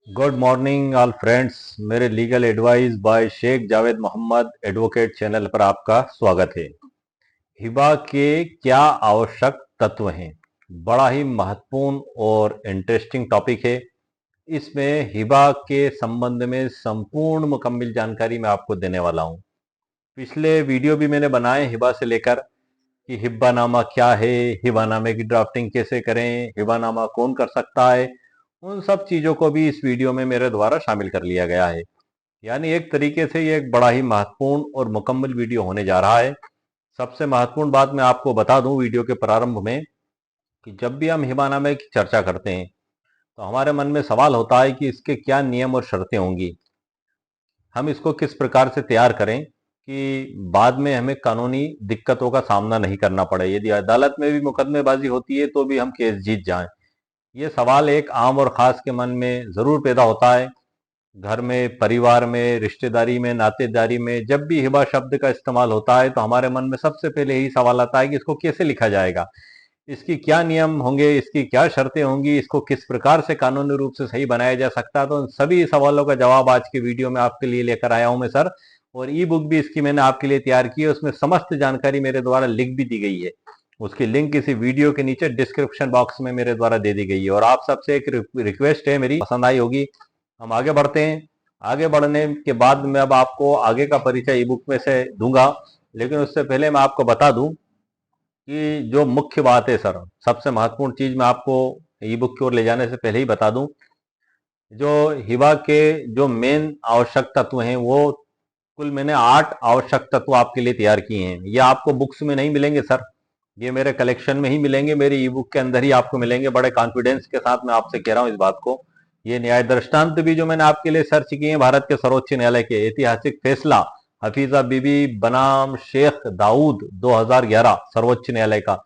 Good morning all friends. मेरे legal advice by Sheikh Javed Mohammed advocate channel पर आपका स्वागत है। हिबा के क्या आवश्यक तत्व हैं? बड़ा ही महत्वपूर्ण और इंटरेस्टिंग टॉपिक है। इसमें हिबा के संबंध में संपूर्ण मुकम्मल जानकारी मैं आपको देने वाला हूं। पिछले वीडियो भी मैंने बनाए हिबा से लेकर कि हिब्बानामा क्या है, हिब्बानामे की ड्राफ्टिंग कैसे करें, हिब्बानामा कौन कर सकता है, उन सब चीजों को भी इस वीडियो में मेरे द्वारा शामिल कर लिया गया है। यानी एक तरीके से ये एक बड़ा ही महत्वपूर्ण और मुकम्मल वीडियो होने जा रहा है। सबसे महत्वपूर्ण बात मैं आपको बता दूं वीडियो के प्रारंभ में कि जब भी हम हिब्बानामे की चर्चा करते हैं तो हमारे मन में सवाल होता है कि इसके क्या नियम और शर्तें होंगी, हम इसको किस प्रकार से तैयार करें कि बाद में हमें कानूनी दिक्कतों का सामना नहीं करना पड़े, यदि अदालत में भी मुकदमेबाजी होती है तो भी हम केस जीत जाएं। ये सवाल एक आम और खास के मन में जरूर पैदा होता है। घर में, परिवार में, रिश्तेदारी में, नातेदारी में जब भी हिबा शब्द का इस्तेमाल होता है तो हमारे मन में सबसे पहले यही सवाल आता है कि इसको कैसे लिखा जाएगा, इसकी क्या नियम होंगे, इसकी क्या शर्तें होंगी, इसको किस प्रकार से कानूनी रूप से सही बनाया जा सकता है। तो उन सभी सवालों का जवाब आज की वीडियो में आपके लिए लेकर आया हूं मैं सर। और ई बुक भी इसकी मैंने आपके लिए तैयार की है, उसमें समस्त जानकारी मेरे द्वारा लिख भी दी गई है। उसकी लिंक इसी वीडियो के नीचे डिस्क्रिप्शन बॉक्स में मेरे द्वारा दे दी गई है। और आप सबसे एक रिक्वेस्ट है मेरी, पसंद आई होगी। हम आगे बढ़ते हैं। आगे बढ़ने के बाद मैं अब आपको आगे का परिचय ई बुक में से दूंगा, लेकिन उससे पहले मैं आपको बता दूं कि जो मुख्य बात है सर, सबसे महत्वपूर्ण चीज मैं आपको ई बुक की ओर ले जाने से पहले ही बता दूं, जो हिबा के जो मेन आवश्यक तत्व हैं वो कुल मैंने 8 आवश्यक तत्व आपके लिए तैयार किए हैं। ये आपको बुक्स में नहीं मिलेंगे सर, ये मेरे कलेक्शन में ही मिलेंगे, मेरी ई बुक के अंदर ही आपको मिलेंगे। बड़े कॉन्फिडेंस के साथ मैं आपसे कह रहा हूं इस बात को। ये न्याय दृष्टांत भी जो मैंने आपके लिए सर्च किए हैं भारत के सर्वोच्च न्यायालय के ऐतिहासिक फैसला हफीजा बीबी बनाम शेख दाऊद 2011 सर्वोच्च न्यायालय का,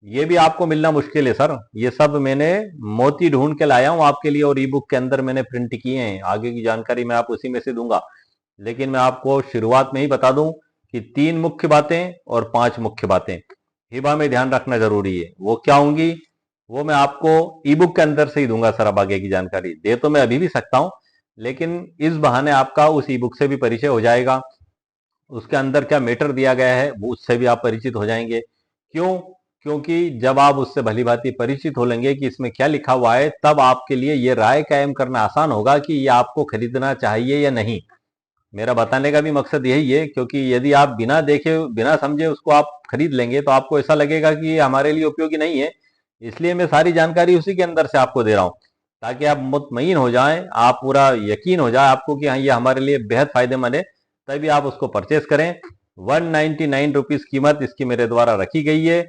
ये भी आपको मिलना मुश्किल है सर। ये सब मैंने मोती ढूंढ के लाया हूं आपके लिए और ई बुक के अंदर मैंने प्रिंट किए हैं। आगे की जानकारी मैं आप उसी में से दूंगा, लेकिन मैं आपको शुरुआत में ही बता दूं कि 3 मुख्य बातें और 5 मुख्य बातें हिबा में ध्यान रखना जरूरी है। वो क्या होंगी वो मैं आपको ई बुक के अंदर से ही दूंगा सर। अब आगे की जानकारी दे तो मैं अभी भी सकता हूं, लेकिन इस बहाने आपका उस ई बुक से भी परिचय हो जाएगा। उसके अंदर क्या मैटर दिया गया है वो उससे भी आप परिचित हो जाएंगे। क्यों? क्योंकि जब आप उससे भली भांति परिचित हो लेंगे कि इसमें क्या लिखा हुआ है, तब आपके लिए ये राय कायम करना आसान होगा कि ये आपको खरीदना चाहिए या नहीं। मेरा बताने का भी मकसद यही है, क्योंकि यदि आप बिना देखे बिना समझे उसको आप खरीद लेंगे तो आपको ऐसा लगेगा कि ये हमारे लिए उपयोगी नहीं है। इसलिए मैं सारी जानकारी उसी के अंदर से आपको दे रहा हूं, ताकि आप मुतमईन हो जाएं, आप पूरा यकीन हो जाए आपको कि हाँ ये हमारे लिए बेहद फायदेमंद है, तभी आप उसको परचेस करें। 199 रुपीज कीमत इसकी मेरे द्वारा रखी गई है।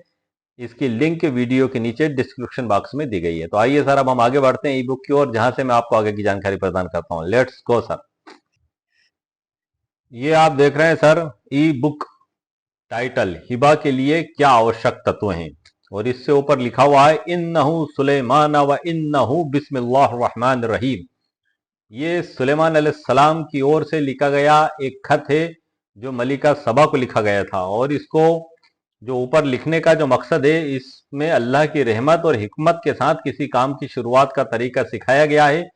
इसकी लिंक वीडियो के नीचे डिस्क्रिप्शन बॉक्स में दी गई है। तो आइए सर अब हम आगे बढ़ते हैं ई बुक की ओर, जहां से मैं आपको आगे की जानकारी प्रदान करता हूं। Let's go sir. ये आप देख रहे हैं सर ई बुक टाइटल, हिबा के लिए क्या आवश्यक तत्व हैं, और इससे ऊपर लिखा हुआ है इन्नहु सुलेमान व इन्नहु बिस्मिल्लाहिर रहमानिर रहीम। ये सुलेमान अलैहिस्सलाम की ओर से लिखा गया एक खत है जो मलिका सबा को लिखा गया था। और इसको जो ऊपर लिखने का जो मकसद है, इसमें अल्लाह की रहमत और हिकमत के साथ किसी काम की शुरुआत का तरीका सिखाया गया है।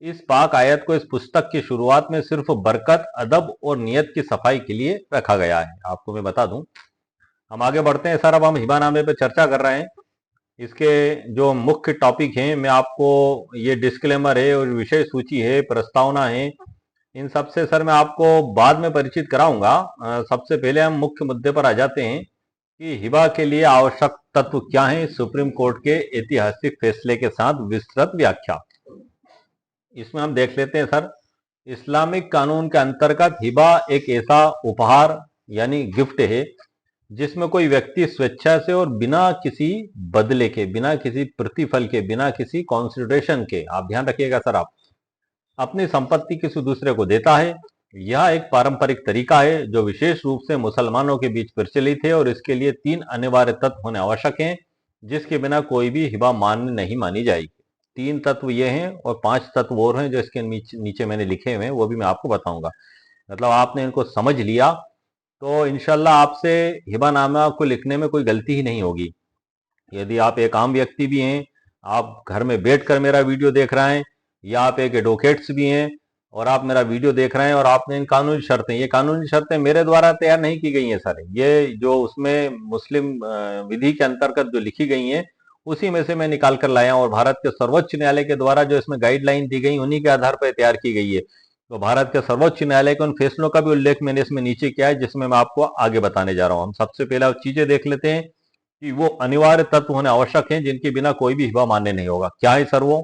इस पाक आयत को इस पुस्तक की शुरुआत में सिर्फ बरकत, अदब और नियत की सफाई के लिए रखा गया है। आपको मैं बता दूं। हम आगे बढ़ते हैं सर। अब हम हिबानामे पे चर्चा कर रहे हैं। इसके जो मुख्य टॉपिक हैं, मैं आपको ये डिस्क्लेमर है और विषय सूची है, प्रस्तावना है, इन सब से सर मैं आपको बाद में परिचित कराऊंगा। सबसे पहले हम मुख्य मुद्दे पर आ जाते हैं कि हिबा के लिए आवश्यक तत्व क्या है, सुप्रीम कोर्ट के ऐतिहासिक फैसले के साथ विस्तृत व्याख्या। इसमें हम देख लेते हैं सर, इस्लामिक कानून के अंतर्गत हिबा एक ऐसा उपहार यानी गिफ्ट है जिसमें कोई व्यक्ति स्वेच्छा से और बिना किसी बदले के, बिना किसी प्रतिफल के, बिना किसी कॉन्सिडरेशन के, आप ध्यान रखिएगा सर, आप अपनी संपत्ति किसी दूसरे को देता है। यह एक पारंपरिक तरीका है जो विशेष रूप से मुसलमानों के बीच प्रचलित है और इसके लिए 3 अनिवार्य तत्व होने आवश्यक हैं जिसके बिना कोई भी हिबा मान्य नहीं मानी जाएगी। 3 तत्व ये हैं और 5 तत्व और हैं जो इसके नीचे मैंने लिखे हुए हैं, वो भी मैं आपको बताऊंगा। मतलब आपने इनको समझ लिया तो इंशाल्लाह आपसे हिबानामा को लिखने में कोई गलती ही नहीं होगी। यदि आप एक आम व्यक्ति भी हैं, आप घर में बैठकर मेरा वीडियो देख रहे हैं, या आप एक एडवोकेट्स भी हैं और आप मेरा वीडियो देख रहे हैं और आपने इन कानूनी शर्तें, ये कानूनी शर्तें मेरे द्वारा तैयार नहीं की गई हैं सर, ये जो उसमें मुस्लिम विधि के अंतर्गत जो लिखी गई हैं उसी में से मैं निकाल कर लाया हूं, और भारत के सर्वोच्च न्यायालय के द्वारा जो इसमें गाइडलाइन दी गई उन्हीं के आधार पर तैयार की गई है। तो भारत के सर्वोच्च न्यायालय के उन फैसलों का भी उल्लेख मैंने इसमें नीचे किया है, जिसमें मैं आपको आगे बताने जा रहा हूं। हम सबसे पहले चीजें देख लेते हैं कि वो अनिवार्य तत्व होने आवश्यक हैं जिनके बिना कोई भी हिबा मान्य नहीं होगा। क्या है सर वो?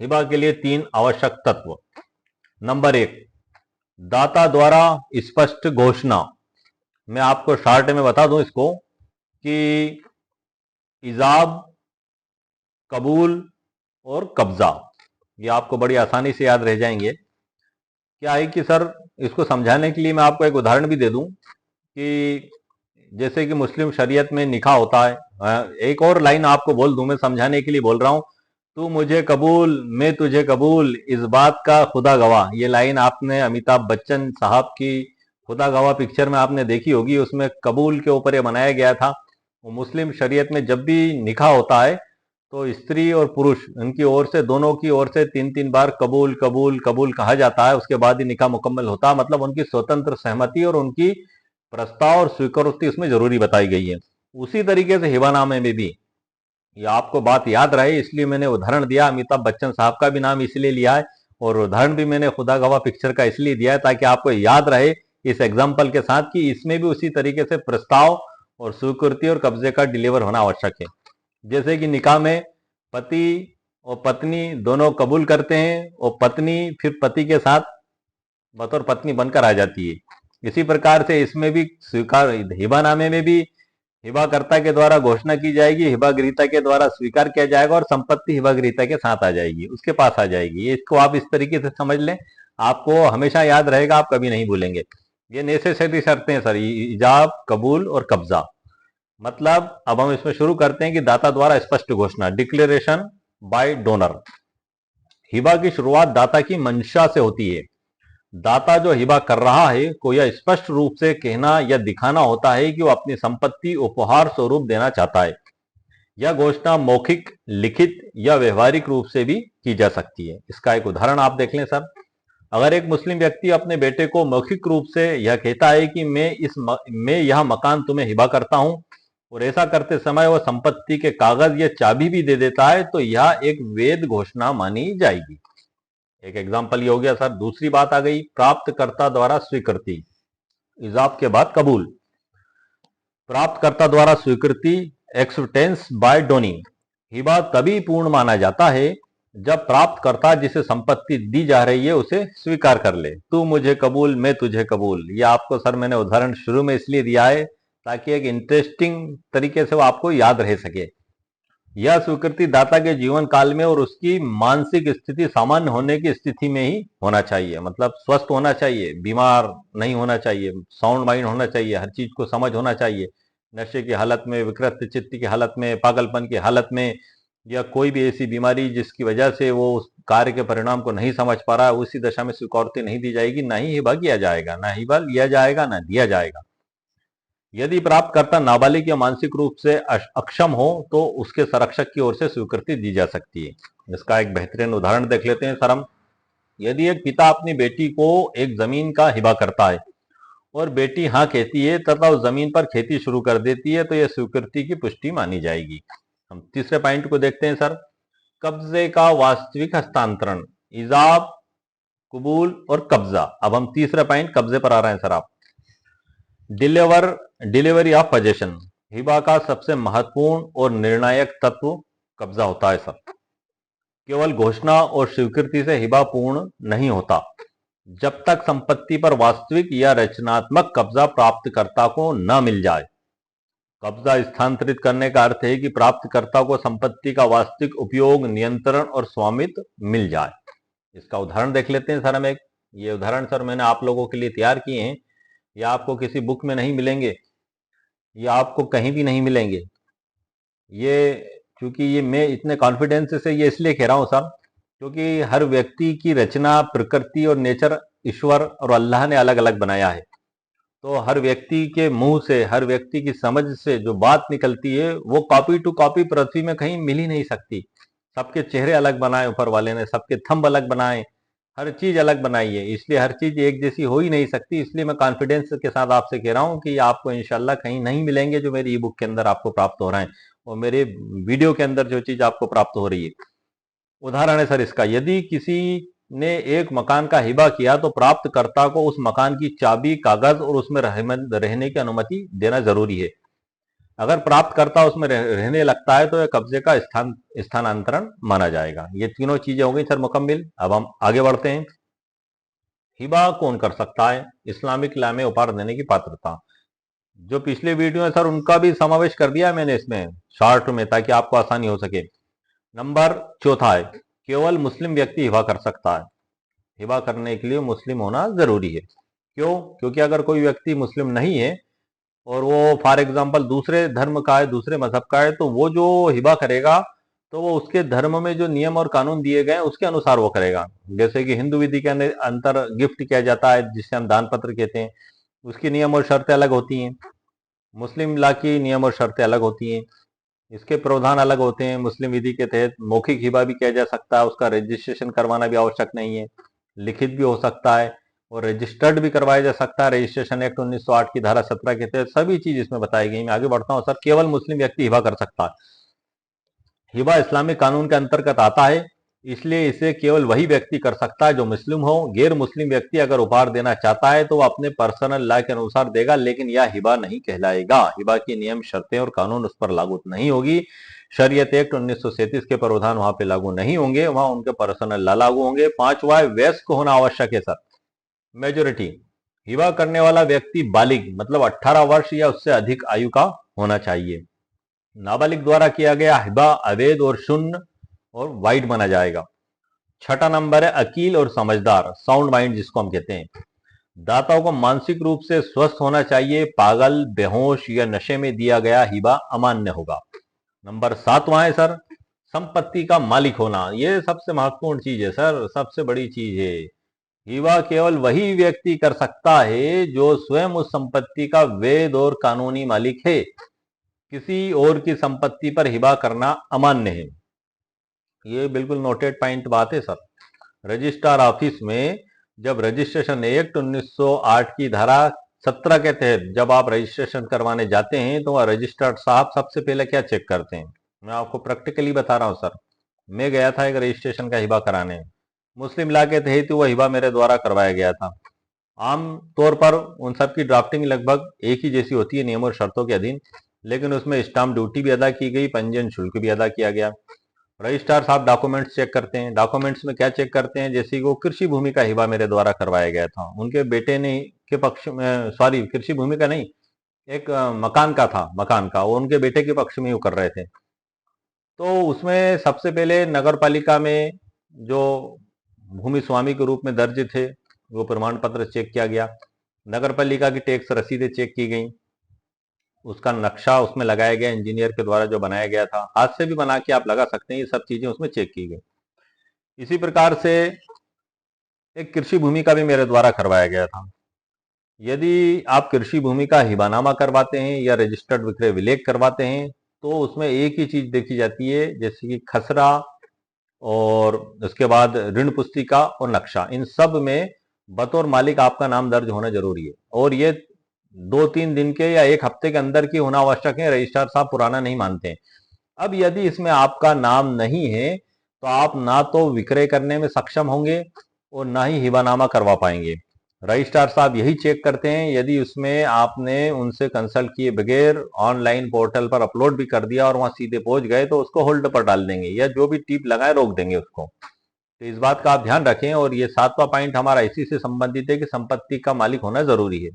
हिबा के लिए 3 आवश्यक तत्व। नंबर 1, दाता द्वारा स्पष्ट घोषणा। मैं आपको शॉर्ट में बता दूं इसको कि इजाब, कबूल और कब्जा, ये आपको बड़ी आसानी से याद रह जाएंगे। क्या है कि सर, इसको समझाने के लिए मैं आपको एक उदाहरण भी दे दूं कि जैसे कि मुस्लिम शरीयत में निकाह होता है। एक और लाइन आपको बोल दूं, मैं समझाने के लिए बोल रहा हूं। तू मुझे कबूल, मैं तुझे कबूल, इस बात का खुदा गवाह। ये लाइन आपने अमिताभ बच्चन साहब की खुदा गवाह पिक्चर में आपने देखी होगी, उसमें कबूल के ऊपर ये बनाया गया था। वो मुस्लिम शरीयत में जब भी निकाह होता है तो स्त्री और पुरुष उनकी ओर से, दोनों की ओर से 3-3 बार कबूल कबूल कबूल कहा जाता है, उसके बाद ही निकाह मुकम्मल होता है। मतलब उनकी स्वतंत्र सहमति और उनकी प्रस्ताव और स्वीकृति उसमें जरूरी बताई गई है। उसी तरीके से हिबानामे में भी, ये आपको बात याद रहे इसलिए मैंने उदाहरण दिया, अमिताभ बच्चन साहब का भी नाम इसलिए लिया है और उदाहरण भी मैंने खुदा गवाह पिक्चर का इसलिए दिया है ताकि आपको याद रहे इस एग्जाम्पल के साथ कि इसमें भी उसी तरीके से प्रस्ताव और स्वीकृति और कब्जे का डिलीवर होना आवश्यक है। जैसे कि निकाह में पति और पत्नी दोनों कबूल करते हैं और पत्नी फिर पति के साथ बतौर पत्नी बनकर आ जाती है। इसी प्रकार से इसमें भी स्वीकार, हिबानामे में भी हिबाकर्ता के द्वारा घोषणा की जाएगी, हिबाग्रीता के द्वारा स्वीकार किया जाएगा और संपत्ति हिबाग्रीता के साथ आ जाएगी, उसके पास आ जाएगी। इसको आप इस तरीके से समझ लें, आपको हमेशा याद रहेगा, आप कभी नहीं भूलेंगे। ये नेसेसरी शर्तें हैं सर, इजाब, कबूल और कब्जा। मतलब अब हम इसमें शुरू करते हैं कि दाता द्वारा स्पष्ट घोषणा, डिक्लेरेशन बाय डोनर। हिबा की शुरुआत दाता की मंशा से होती है। दाता जो हिबा कर रहा है को यह स्पष्ट रूप से कहना या दिखाना होता है कि वो अपनी संपत्ति उपहार स्वरूप देना चाहता है। यह घोषणा मौखिक, लिखित या व्यवहारिक रूप से भी की जा सकती है। इसका एक उदाहरण आप देख लें सर। अगर एक मुस्लिम व्यक्ति अपने बेटे को मौखिक रूप से यह कहता है कि मैं यह मकान तुम्हें हिबा करता हूं, और ऐसा करते समय वह संपत्ति के कागज या चाबी भी दे देता है, तो यह एक वैध घोषणा मानी जाएगी। एक एग्जाम्पल ये हो गया सर। दूसरी बात आ गई प्राप्तकर्ता द्वारा स्वीकृति, इजाब के बाद कबूल। प्राप्तकर्ता द्वारा स्वीकृति, एक्सेप्टेंस बाय डोनिंग। हिबा तभी पूर्ण माना जाता है जब प्राप्तकर्ता जिसे संपत्ति दी जा रही है उसे स्वीकार कर ले। तू मुझे कबूल, मैं तुझे कबूल। ये आपको सर मैंने उदाहरण शुरू में इसलिए दिया है ताकि एक इंटरेस्टिंग तरीके से वो आपको याद रह सके। यह स्वीकृति दाता के जीवन काल में और उसकी मानसिक स्थिति सामान्य होने की स्थिति में ही होना चाहिए। मतलब स्वस्थ होना चाहिए, बीमार नहीं होना चाहिए, साउंड माइंड होना चाहिए, हर चीज को समझ होना चाहिए। नशे की हालत में, विकृत चित्त की हालत में, पागलपन की हालत में, या कोई भी ऐसी बीमारी जिसकी वजह से वो उस कार्य के परिणाम को नहीं समझ पा रहा है, उसी दशा में स्वीकृति नहीं दी जाएगी, ना ही हिबा किया जाएगा, ना हिबा लिया जाएगा, ना दिया जाएगा। यदि प्राप्तकर्ता नाबालिग या मानसिक रूप से अक्षम हो तो उसके संरक्षक की ओर से स्वीकृति दी जा सकती है। इसका एक बेहतरीन उदाहरण देख लेते हैं सर हम। यदि एक पिता अपनी बेटी को एक जमीन का हिबा करता है और बेटी हाँ कहती है तथा उस जमीन पर खेती शुरू कर देती है, तो यह स्वीकृति की पुष्टि मानी जाएगी। हम तीसरे पॉइंट को देखते हैं सर, कब्जे का वास्तविक हस्तांतरण, इजाब, कबूल और कब्जा। अब हम तीसरे पॉइंट कब्जे पर आ रहे हैं सर। आप डिलीवरी ऑफ पोजेशन, हिबा का सबसे महत्वपूर्ण और निर्णायक तत्व कब्जा होता है सर। केवल घोषणा और स्वीकृति से हिबा पूर्ण नहीं होता जब तक संपत्ति पर वास्तविक या रचनात्मक कब्जा प्राप्तकर्ता को न मिल जाए। कब्जा स्थानांतरित करने का अर्थ है कि प्राप्तकर्ता को संपत्ति का वास्तविक उपयोग, नियंत्रण और स्वामित्व मिल जाए। इसका उदाहरण देख लेते हैं सर हम एक। ये उदाहरण सर मैंने आप लोगों के लिए तैयार किए हैं, या आपको किसी बुक में नहीं मिलेंगे, या आपको कहीं भी नहीं मिलेंगे। ये क्योंकि ये मैं इतने कॉन्फिडेंस से ये इसलिए कह रहा हूं सर, क्योंकि हर व्यक्ति की रचना, प्रकृति और नेचर ईश्वर और अल्लाह ने अलग अलग बनाया है। तो हर व्यक्ति के मुंह से, हर व्यक्ति की समझ से जो बात निकलती है वो कॉपी टू कॉपी पृथ्वी में कहीं मिल ही नहीं सकती। सबके चेहरे अलग बनाए ऊपर वाले ने, सबके थंब अलग बनाए, हर चीज अलग बनाई है, इसलिए हर चीज एक जैसी हो ही नहीं सकती। इसलिए मैं कॉन्फिडेंस के साथ आपसे कह रहा हूं कि आपको इंशाल्लाह कहीं नहीं मिलेंगे जो मेरी ई बुक के अंदर आपको प्राप्त हो रहे हैं और मेरे वीडियो के अंदर जो चीज आपको प्राप्त हो रही है। उदाहरण है सर इसका, यदि किसी ने एक मकान का हिबा किया तो प्राप्तकर्ता को उस मकान की चाबी, कागज और उसमें रहने की अनुमति देना जरूरी है। अगर प्राप्तकर्ता उसमें रहने लगता है तो यह कब्जे का स्थानांतरण माना जाएगा। ये तीनों चीजें हो गई सर मुकम्मिल। अब हम आगे बढ़ते हैं। हिबा कौन कर सकता है? इस्लामिक लॉ में उपहार देने की पात्रता, जो पिछले वीडियो है सर उनका भी समावेश कर दिया है मैंने इसमें शॉर्ट में, ताकि आपको आसानी हो सके। नंबर चौथा है, केवल मुस्लिम व्यक्ति हिबा कर सकता है। हिबा करने के लिए मुस्लिम होना जरूरी है। क्यों? क्योंकि अगर कोई व्यक्ति मुस्लिम नहीं है और वो फॉर एग्जाम्पल दूसरे धर्म का है, दूसरे मजहब का है, तो वो जो हिबा करेगा तो वो उसके धर्म में जो नियम और कानून दिए गए हैं उसके अनुसार वो करेगा। जैसे कि हिंदू विधि के अंतर गिफ्ट किया जाता है जिसे हम दान पत्र कहते हैं, उसकी नियम और शर्तें अलग होती हैं। मुस्लिम ला की नियम और शर्तें अलग होती हैं, इसके प्रावधान अलग होते हैं। मुस्लिम विधि के तहत मौखिक हिबा भी किया जा सकता है, उसका रजिस्ट्रेशन करवाना भी आवश्यक नहीं है, लिखित भी हो सकता है और रजिस्टर्ड भी करवाया जा सकता है। रजिस्ट्रेशन एक्ट 1908 की धारा 17 के तहत सभी चीज इसमें बताई गई। मैं आगे बढ़ता हूँ सर। केवल मुस्लिम व्यक्ति हिबा कर सकता है। हिबा इस्लामिक कानून के अंतर्गत आता है, इसलिए इसे केवल वही व्यक्ति कर सकता है जो मुस्लिम हो। गैर मुस्लिम व्यक्ति अगर उपहार देना चाहता है तो वह अपने पर्सनल लॉ के अनुसार देगा, लेकिन यह हिबा नहीं कहलाएगा। हिबा के नियम, शर्तें और कानून उस पर लागू नहीं होगी। शरीयत एक्ट 1937 के प्रावधान वहां पे लागू नहीं होंगे, वहां उनके पर्सनल लॉ लागू होंगे। पांचवा, वयस्क होना आवश्यक है सर। मेजोरिटी, हिबा करने वाला व्यक्ति बालिग मतलब 18 वर्ष या उससे अधिक आयु का होना चाहिए। नाबालिग द्वारा किया गया हिबा अवैध और शून्य और वाइड माना जाएगा। छठा नंबर है अकील और समझदार, साउंड माइंड जिसको हम कहते हैं। दाताओं को मानसिक रूप से स्वस्थ होना चाहिए। पागल, बेहोश या नशे में दिया गया हिबा अमान्य होगा। नंबर सातवां है सर संपत्ति का मालिक होना। यह सबसे महत्वपूर्ण चीज है सर, सबसे बड़ी चीज है। हिबा केवल वही व्यक्ति कर सकता है जो स्वयं उस संपत्ति का वैध और कानूनी मालिक है। किसी और की संपत्ति पर हिबा करना अमान्य है। ये बिल्कुल नोटेड पॉइंट बात है सर। रजिस्ट्रार ऑफिस में जब रजिस्ट्रेशन एक्ट 1908 की धारा 17 के तहत जब आप रजिस्ट्रेशन करवाने जाते हैं तो वह रजिस्ट्रार साहब सबसे पहले क्या चेक करते हैं? मैं आपको प्रैक्टिकली बता रहा हूं सर। मैं गया था एक रजिस्ट्रेशन का हिबा कराने, मुस्लिम ला के तहत वह हिबा मेरे द्वारा करवाया गया था। आम तौर पर उन सब की ड्राफ्टिंग लगभग एक ही जैसी होती है नियम और शर्तों के अधीन, लेकिन उसमें स्टाम्प ड्यूटी भी अदा की गई, पंजीयन शुल्क भी अदा किया गया। रजिस्ट्रार साहब डॉक्यूमेंट्स चेक करते हैं। डॉक्यूमेंट्स में क्या चेक करते हैं? जैसे कि वो कृषि भूमि का हिबा मेरे द्वारा करवाया गया था, उनके बेटे ने के पक्ष में, सॉरी कृषि भूमि का नहीं, एक मकान का था, मकान का, वो उनके बेटे के पक्ष में वो कर रहे थे। तो उसमें सबसे पहले नगर पालिका में जो भूमि स्वामी के रूप में दर्ज थे वो प्रमाण पत्र चेक किया गया। नगर पालिका की टैक्स रसीदें चेक की गई, उसका नक्शा उसमें लगाया गया इंजीनियर के द्वारा जो बनाया गया था, हाथ से भी बना के आप लगा सकते हैं। ये सब चीजें उसमें चेक की गई। इसी प्रकार से एक कृषि भूमि का भी मेरे द्वारा करवाया गया था। यदि आप कृषि भूमि का हिबानामा करवाते हैं या रजिस्टर्ड विक्रय विलेख करवाते हैं तो उसमें एक ही चीज देखी जाती है, जैसे कि खसरा और उसके बाद ऋण पुस्तिका और नक्शा। इन सब में बतौर मालिक आपका नाम दर्ज होना जरूरी है और ये 2-3 दिन के या एक हफ्ते के अंदर की होना आवश्यक है। रजिस्ट्रार साहब पुराना नहीं मानते हैं। अब यदि इसमें आपका नाम नहीं है तो आप ना तो विक्रय करने में सक्षम होंगे और ना ही हिबानामा करवा पाएंगे। रजिस्ट्रार साहब यही चेक करते हैं, यदि उसमें आपने उनसे कंसल्ट किए बगैर ऑनलाइन पोर्टल पर अपलोड भी कर दिया और वहां सीधे पहुंच गए तो उसको होल्ड पर डाल देंगे या जो भी टीप लगाए रोक देंगे उसको। तो इस बात का आप ध्यान रखें। और ये सातवां पॉइंट हमारा इसी से संबंधित है कि संपत्ति का मालिक होना जरूरी है।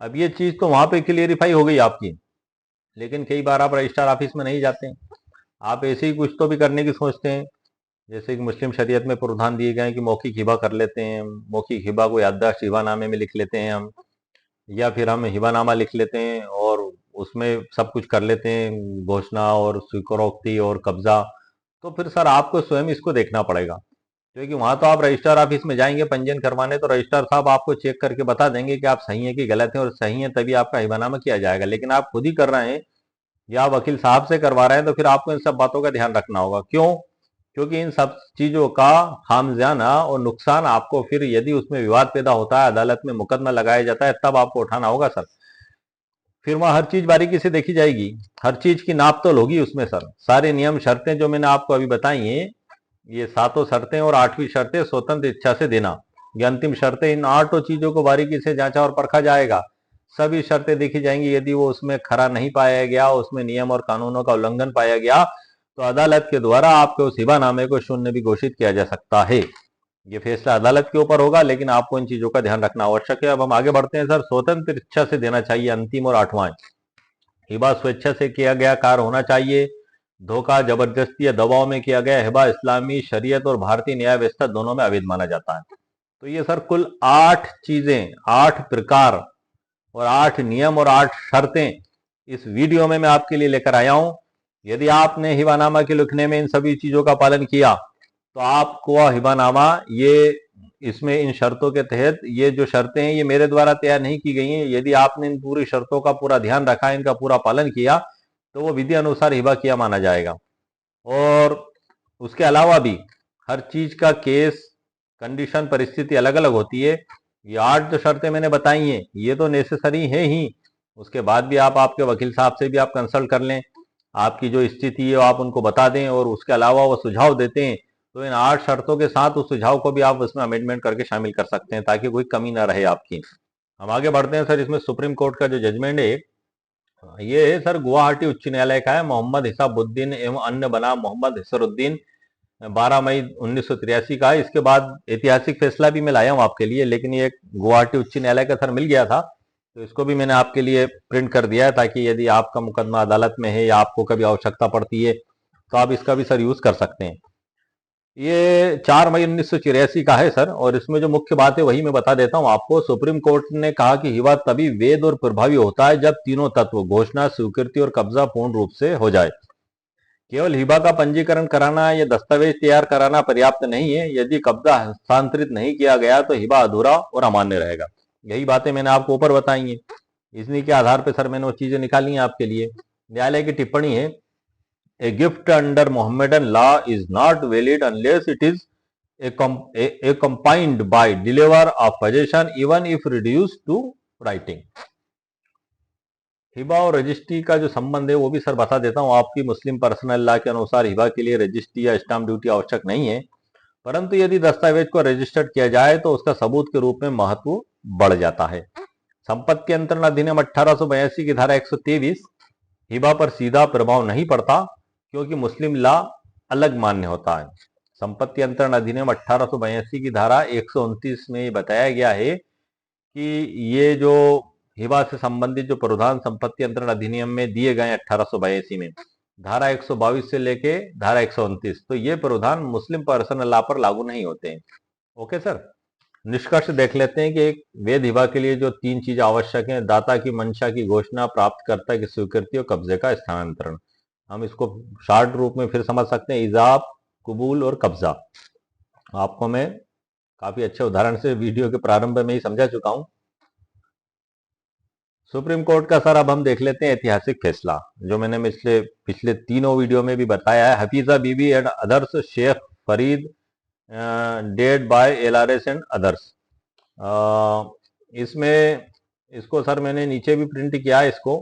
अब ये चीज तो वहां पे क्लियरिफाई हो गई आपकी, लेकिन कई बार आप रजिस्ट्रार ऑफिस में नहीं जाते हैं, आप ऐसे ही कुछ तो भी करने की सोचते हैं। जैसे कि मुस्लिम शरीयत में प्रावधान दिए गए हैं कि मौखिक हिबा कर लेते हैं, मौखिक हिबा को याददाश्त हिबानामे में लिख लेते हैं हम, या फिर हम हिबानामा लिख लेते हैं और उसमें सब कुछ कर लेते हैं, घोषणा और स्वीकारोक्ति और कब्जा। तो फिर सर आपको स्वयं इसको देखना पड़ेगा, क्योंकि वहां तो आप रजिस्ट्रार ऑफिस में जाएंगे पंजीयन करवाने तो रजिस्ट्रार साहब आपको चेक करके बता देंगे कि आप सही है कि गलत है, और सही है तभी आपका हिबानामा किया जाएगा। लेकिन आप खुद ही कर रहे हैं या वकील साहब से करवा रहे हैं तो फिर आपको इन सब बातों का ध्यान रखना होगा। क्यों? क्योंकि इन सब चीजों का खामियाना और नुकसान आपको फिर यदि उसमें विवाद पैदा होता है, अदालत में मुकदमा लगाया जाता है, तब आपको उठाना होगा सर। फिर वहां हर चीज बारीकी से देखी जाएगी, हर चीज की नाप तोल होगी उसमें सर। सारे नियम शर्तें जो मैंने आपको अभी बताई हैं, ये सातों शर्तें और आठवीं शर्तें स्वतंत्र इच्छा से देना, ये अंतिम शर्तें, इन आठों चीजों को बारीकी से जांचा और परखा जाएगा। सभी शर्तें देखी जाएंगी, यदि वो उसमें खरा नहीं पाया गया, उसमें नियम और कानूनों का उल्लंघन पाया गया, तो अदालत के द्वारा आपके उस हिबानामे को शून्य भी घोषित किया जा सकता है। ये फैसला अदालत के ऊपर होगा, लेकिन आपको इन चीजों का ध्यान रखना आवश्यक है। अब हम आगे बढ़ते हैं सर। स्वतंत्र इच्छा से देना चाहिए, अंतिम और आठवां। हिबा स्वेच्छा से किया गया कार्य होना चाहिए। धोखा, जबरदस्ती या दबाव में किया गया हिबा इस्लामी शरीयत और भारतीय न्याय व्यवस्था दोनों में अवैध माना जाता है। तो ये सर कुल 8 चीजें, 8 प्रकार और 8 नियम और 8 शर्तें इस वीडियो में मैं आपके लिए लेकर आया हूं। यदि आपने हिबानामा के लिखने में इन सभी चीजों का पालन किया, तो आपको हिबानामा, ये इसमें इन शर्तों के तहत, ये जो शर्तें हैं ये मेरे द्वारा तैयार नहीं की गई हैं, यदि आपने इन पूरी शर्तों का पूरा ध्यान रखा, इनका पूरा पालन किया, तो वो विधि अनुसार हिबा किया माना जाएगा। और उसके अलावा भी हर चीज का केस, कंडीशन, परिस्थिति अलग अलग होती है। ये 8 जो शर्तें मैंने बताई हैं ये तो नेसेसरी है ही, उसके बाद भी आप आपके वकील साहब से भी आप कंसल्ट कर लें, आपकी जो स्थिति है वो आप उनको बता दें, और उसके अलावा वो सुझाव देते हैं, तो इन 8 शर्तों के साथ उस सुझाव को भी आप उसमें अमेंडमेंट करके शामिल कर सकते हैं, ताकि कोई कमी ना रहे आपकी। हम आगे बढ़ते हैं सर। इसमें सुप्रीम कोर्ट का जो जजमेंट है, ये है सर गुवाहाटी उच्च न्यायालय का है। मोहम्मद हिसाबुद्दीन एवं अन्य बना मोहम्मद हिसरुद्दीन, 12 मई 1983 का है। इसके बाद ऐतिहासिक फैसला भी मैं लाया हूं आपके लिए, लेकिन ये गुवाहाटी उच्च न्यायालय का सर मिल गया था, तो इसको भी मैंने आपके लिए प्रिंट कर दिया है, ताकि यदि आपका मुकदमा अदालत में है या आपको कभी आवश्यकता पड़ती है, तो आप इसका भी सर यूज कर सकते हैं। ये 4 मई 1984 का है सर, और इसमें जो मुख्य बात है वही मैं बता देता हूं आपको। सुप्रीम कोर्ट ने कहा कि हिबा तभी वैध और प्रभावी होता है जब तीनों तत्व, घोषणा, स्वीकृति और कब्जा, पूर्ण रूप से हो जाए। केवल हिबा का पंजीकरण कराना या दस्तावेज तैयार कराना पर्याप्त नहीं है। यदि कब्जा हस्तांतरित नहीं किया गया तो हिबा अधूरा और अमान्य रहेगा। यही बातें मैंने आपको ऊपर बताई हैं, इन्हीं के आधार पर सर मैंने वो चीजें निकाली हैं आपके लिए। न्यायालय की टिप्पणी है, a gift under Mohammedan law is not valid unless it is accompanied by deliver of possession even if reduced to writing। Hiba और रजिस्ट्री का जो संबंध है वो भी सर बता देता हूं। आपकी मुस्लिम पर्सनल लॉ के अनुसार हिबा के लिए रजिस्ट्री या स्टाम्प ड्यूटी आवश्यक नहीं है, परंतु यदि दस्तावेज को रजिस्टर्ड किया जाए तो उसका सबूत के रूप में महत्व बढ़ जाता है। संपत्ति अंतरण अधिनियम 1882 की धारा 123 हिबा पर सीधा प्रभाव नहीं पड़ता, क्योंकि मुस्लिम लॉ अलग मान्य होता है। संपत्ति अंतरण अधिनियम 1882 की धारा 129 में बताया गया है कि ये जो हिबा से संबंधित जो प्रावधान संपत्ति अंतरण अधिनियम में दिए गए 1882 में, धारा 122 से लेके धारा 129, तो ये प्रावधान मुस्लिम पर्सनल लॉ पर लागू नहीं होते हैं। ओके सर, निष्कर्ष देख लेते हैं कि एक वैध हिबा के लिए जो 3 चीज आवश्यक हैं: दाता की मंशा की घोषणा, प्राप्तकर्ता की स्वीकृति और कब्जे का स्थानांतरण। हम इसको शॉर्ट रूप में फिर समझ सकते हैं, इजाब, कबूल और कब्जा। आपको मैं काफी अच्छे उदाहरण से वीडियो के प्रारंभ में ही समझा चुका हूं। सुप्रीम कोर्ट का सर अब हम देख लेते हैं ऐतिहासिक फैसला, जो मैंने पिछले तीनों वीडियो में भी बताया है। Hafiza Bibi and others, Sheikh Farid dead by LRS and others. इसमें इसको सर मैंने नीचे भी प्रिंट किया है इसको।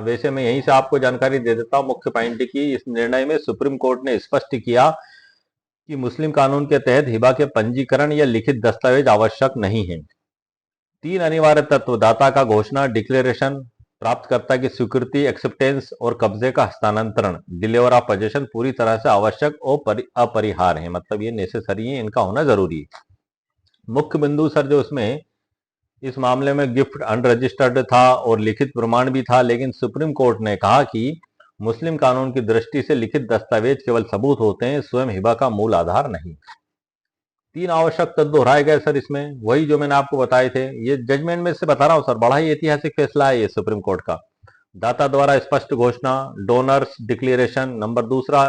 वैसे मैं यहीं से आपको जानकारी दे देता हूँ मुख्य पॉइंट की। इस निर्णय में सुप्रीम कोर्ट ने स्पष्ट किया कि मुस्लिम कानून के तहत हिबा के पंजीकरण या लिखित दस्तावेज आवश्यक नहीं है। 3 अनिवार्य तत्व, दाता का घोषणा, डिक्लेरेशन, प्राप्तकर्ता की स्वीकृति, एक्सेप्टेंस और कब्जे का हस्तांतरण, डिलीवर ऑफ पोजेशन, पूरी तरह से आवश्यक और अपरिहार्य है। मतलब ये नेसेसरी है, इनका होना जरूरी है। मुख्य बिंदु सर जो इसमें इस मामले में गिफ्ट अनरजिस्टर्ड था और लिखित प्रमाण भी था, लेकिन सुप्रीम कोर्ट ने कहा कि मुस्लिम कानून की दृष्टि से लिखित दस्तावेज केवल सबूत होते हैं, स्वयं हिबा का मूल आधार नहीं। 3 आवश्यक तत्व दोहराए गए सर इसमें, वही जो मैंने आपको बताए थे। ये जजमेंट में से बता रहा हूं सर, बड़ा ही ऐतिहासिक फैसला है ये सुप्रीम कोर्ट का। दाता द्वारा स्पष्ट घोषणा, डोनर्स डिक्लेरेशन। नंबर दूसरा,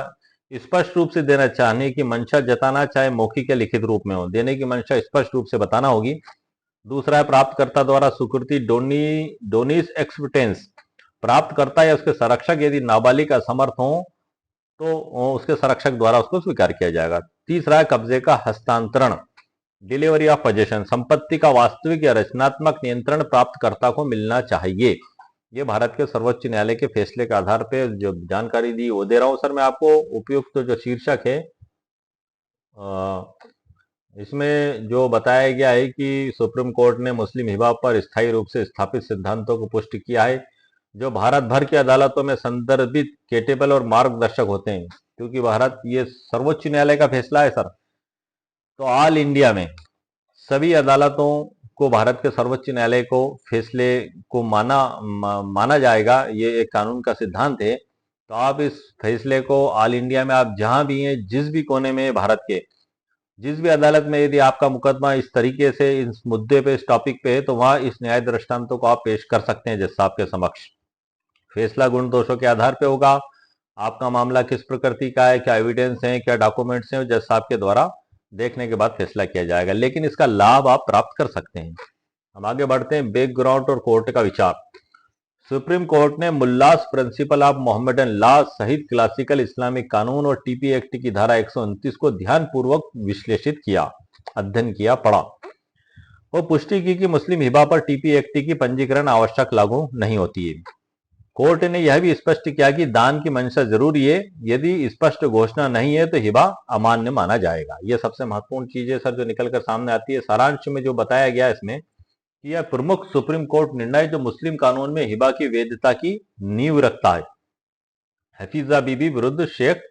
स्पष्ट रूप से देना चाहने की मंशा जताना, चाहे मौखिक या लिखित रूप में हो, देने की मंशा स्पष्ट रूप से बताना होगी। दूसरा है प्राप्तकर्ता द्वारा स्वीकृति, डोनिस एक्सपिटेंस। प्राप्तकर्ता या उसके संरक्षक यदि नाबालिग असमर्थ हो तो उसके संरक्षक द्वारा उसको स्वीकार किया जाएगा। तीसरा है कब्जे का हस्तांतरण, डिलीवरी ऑफ पोजेशन, संपत्ति का वास्तविक या रचनात्मक नियंत्रण प्राप्तकर्ता को मिलना चाहिए। ये भारत के सर्वोच्च न्यायालय के फैसले के आधार पर जो जानकारी दी वो दे रहा हूं सर मैं आपको। उपयुक्त जो शीर्षक है इसमें जो बताया गया है कि सुप्रीम कोर्ट ने मुस्लिम हिबा पर स्थायी रूप से स्थापित सिद्धांतों को पुष्टि किया है जो भारत भर की अदालतों में संदर्भित केटेबल और मार्गदर्शक होते हैं। क्योंकि भारत ये सर्वोच्च न्यायालय का फैसला है सर, तो ऑल इंडिया में सभी अदालतों को भारत के सर्वोच्च न्यायालय को फैसले को माना जाएगा। ये एक कानून का सिद्धांत है। तो आप इस फैसले को ऑल इंडिया में आप जहां भी हैं, जिस भी कोने में भारत के जिस भी अदालत में यदि आपका मुकदमा इस तरीके से इस मुद्दे पे इस टॉपिक पे है तो वहां इस न्याय दृष्टांतों को आप पेश कर सकते हैं जज साहब के समक्ष। फैसला गुण दोषों के आधार पे होगा, आपका मामला किस प्रकृति का है, क्या एविडेंस है, क्या डॉक्यूमेंट्स हैं, जज साहब के द्वारा देखने के बाद फैसला किया जाएगा। लेकिन इसका लाभ आप प्राप्त कर सकते हैं। हम आगे बढ़ते हैं। बैकग्राउंड और कोर्ट का विचार। सुप्रीम कोर्ट ने मुल्लास प्रिंसिपल ऑफ मोहम्मदन लॉ सहित क्लासिकल इस्लामिक कानून और टीपी एक्ट की धारा 129 को ध्यानपूर्वक विश्लेषित किया, अध्ययन किया, पढ़ा और पुष्टि की कि मुस्लिम हिबा पर टीपी एक्ट की पंजीकरण आवश्यक लागू नहीं होती है। कोर्ट ने यह भी स्पष्ट किया कि दान की मंशा जरूरी है, यदि स्पष्ट घोषणा नहीं है तो हिबा अमान्य माना जाएगा। यह सबसे महत्वपूर्ण चीज है सर जो निकलकर सामने आती है। सारांश में जो बताया गया इसमें कि यह प्रमुख सुप्रीम कोर्ट निर्णय जो मुस्लिम कानून में हिबा की वैधता की नींव रखता है। हफीजा बीबी विरुद्ध शेख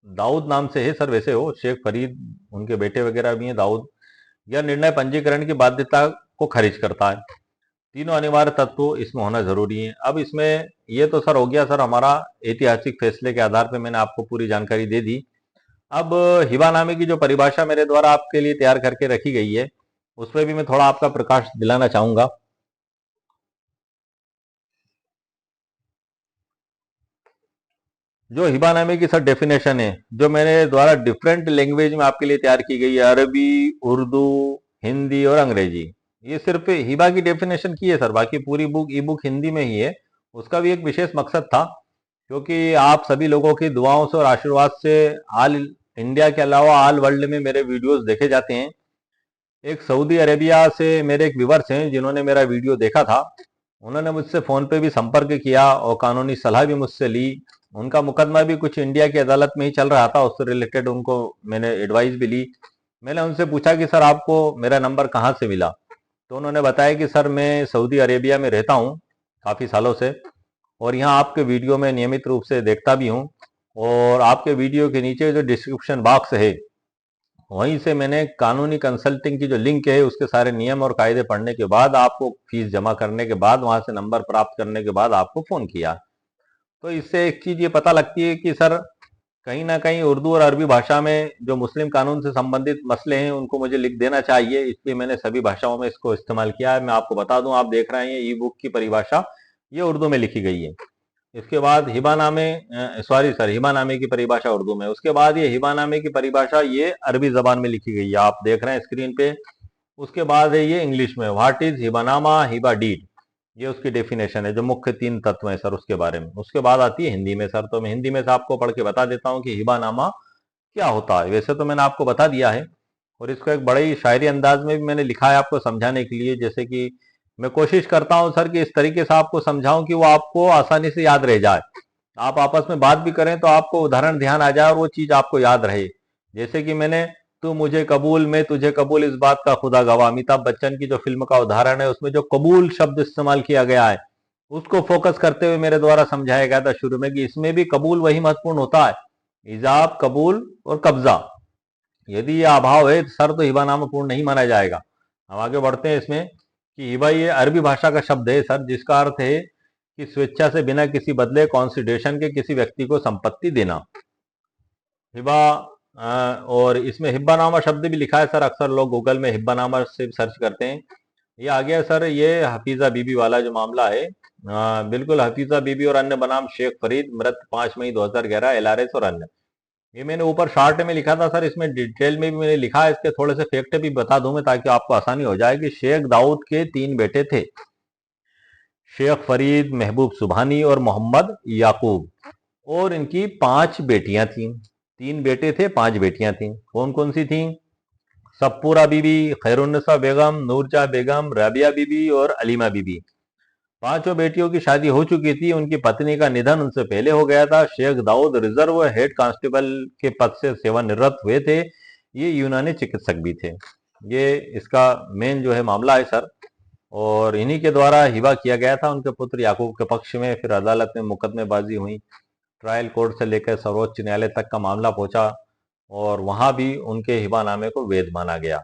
दाऊद नाम से है सर, वैसे हो शेख फरीद उनके बेटे वगैरह भी हैं दाऊद। यह निर्णय पंजीकरण की बाध्यता को खारिज करता है। तीनों अनिवार्य तत्व इसमें होना जरूरी है। अब इसमें ये तो सर हो गया सर हमारा ऐतिहासिक फैसले के आधार पर मैंने आपको पूरी जानकारी दे दी। अब हिबानामे की जो परिभाषा मेरे द्वारा आपके लिए तैयार करके रखी गई है उस पर भी मैं थोड़ा आपका प्रकाश दिलाना चाहूंगा। जो हिबानामे की सर डेफिनेशन है जो मेरे द्वारा डिफरेंट लैंग्वेज में आपके लिए तैयार की गई है, अरबी, उर्दू, हिंदी और अंग्रेजी। ये सिर्फ हिबा की डेफिनेशन की है सर, बाकी पूरी बुक ई बुक हिंदी में ही है। उसका भी एक विशेष मकसद था क्योंकि आप सभी लोगों की दुआओं से और आशीर्वाद से ऑल इंडिया के अलावा ऑल वर्ल्ड में मेरे वीडियोस देखे जाते हैं। एक सऊदी अरेबिया से मेरे एक व्यूवर्स हैं जिन्होंने मेरा वीडियो देखा था, उन्होंने मुझसे फोन पे भी संपर्क किया और कानूनी सलाह भी मुझसे ली। उनका मुकदमा भी कुछ इंडिया की अदालत में ही चल रहा था, उससे रिलेटेड उनको मैंने एडवाइस भी ली। मैंने उनसे पूछा कि सर आपको मेरा नंबर कहाँ से मिला, तो उन्होंने बताया कि सर मैं सऊदी अरेबिया में रहता हूँ काफ़ी सालों से और यहाँ आपके वीडियो में नियमित रूप से देखता भी हूँ और आपके वीडियो के नीचे जो डिस्क्रिप्शन बॉक्स है वहीं से मैंने कानूनी कंसल्टिंग की जो लिंक है उसके सारे नियम और कायदे पढ़ने के बाद आपको फीस जमा करने के बाद वहां से नंबर प्राप्त करने के बाद आपको फोन किया। तो इससे एक चीज ये पता लगती है कि सर कहीं ना कहीं उर्दू और अरबी भाषा में जो मुस्लिम कानून से संबंधित मसले हैं उनको मुझे लिख देना चाहिए, इसलिए मैंने सभी भाषाओं में इसको इस्तेमाल किया है। मैं आपको बता दूं, आप देख रहे हैं ई बुक की परिभाषा ये उर्दू में लिखी गई है। इसके बाद हिबानामे सॉरी सर हिबानामे की परिभाषा उर्दू में, उसके बाद ये हिबानामे की परिभाषा ये अरबी जबान में लिखी गई है, आप देख रहे हैं स्क्रीन पे। उसके बाद है ये इंग्लिश में, व्हाट इज हिबानामा हिबा डीड, ये उसकी डेफिनेशन है जो मुख्य 3 तत्व है सर उसके बारे में। उसके बाद आती है हिंदी में सर, तो मैं हिंदी में से आपको पढ़ के बता देता हूँ कि हिबानामा क्या होता है। वैसे तो मैंने आपको बता दिया है और इसको एक बड़े ही शायरी अंदाज में भी मैंने लिखा है आपको समझाने के लिए, जैसे कि मैं कोशिश करता हूं सर कि इस तरीके से आपको समझाऊं कि वो आपको आसानी से याद रह जाए। आप आपस में बात भी करें तो आपको उदाहरण ध्यान आ जाए और वो चीज आपको याद रहे। जैसे कि मैंने तू मुझे कबूल मैं तुझे कबूल इस बात का खुदा गवाह, अमिताभ बच्चन की जो फिल्म का उदाहरण है उसमें जो कबूल शब्द इस्तेमाल किया गया है उसको फोकस करते हुए मेरे द्वारा समझाया गया था शुरू में कि इसमें भी कबूल वही महत्वपूर्ण होता है, इजाब, कबूल और कब्जा। यदि यह अभाव है सर तो हिबानामा पूर्ण नहीं माना जाएगा। हम आगे बढ़ते हैं इसमें कि हिबा ये अरबी भाषा का शब्द है सर जिसका अर्थ है कि स्वेच्छा से बिना किसी बदले कॉन्सिडरेशन के किसी व्यक्ति को संपत्ति देना। हिबा और इसमें हिब्बानामा शब्द भी लिखा है सर, अक्सर लोग गूगल में हिब्बानामा से सर्च करते हैं। ये आ गया सर, ये हफीजा बीबी वाला जो मामला है, बिल्कुल हफीजा बीबी और अन्य बनाम शेख फरीद, मृत 5 मई 2011, LRS और अन्य। ये मैंने ऊपर शॉर्ट में लिखा था सर, इसमें डिटेल में भी मैंने लिखा है, इसके थोड़े से फैक्ट भी बता दूं मैं ताकि आपको आसानी हो जाए कि शेख दाऊद के 3 बेटे थे, शेख फरीद, महबूब सुबहानी और मोहम्मद याकूब। और इनकी 5 बेटियां थीं। 3 बेटे थे, 5 बेटियां थीं। कौन कौन सी थीं? सप्पूरा बीबी, खैरुन्निसा बेगम, नूरजहां बेगम, राबिया बीबी और अलीमा बीबी। पांचों बेटियों की शादी हो चुकी थी। उनकी पत्नी का निधन उनसे पहले हो गया था। Sheikh Daud reserve head constable के पद से सेवानिवृत्त हुए थे। ये यूनानी चिकित्सक भी थे। ये इसका मेन जो है मामला है सर, और इन्हीं के द्वारा हिबा किया गया था उनके पुत्र याकूब के पक्ष में। फिर अदालत में मुकदमेबाजी हुई, ट्रायल कोर्ट से लेकर सर्वोच्च न्यायालय तक का मामला पहुंचा, और वहां भी उनके हिबानामे को वैध माना गया।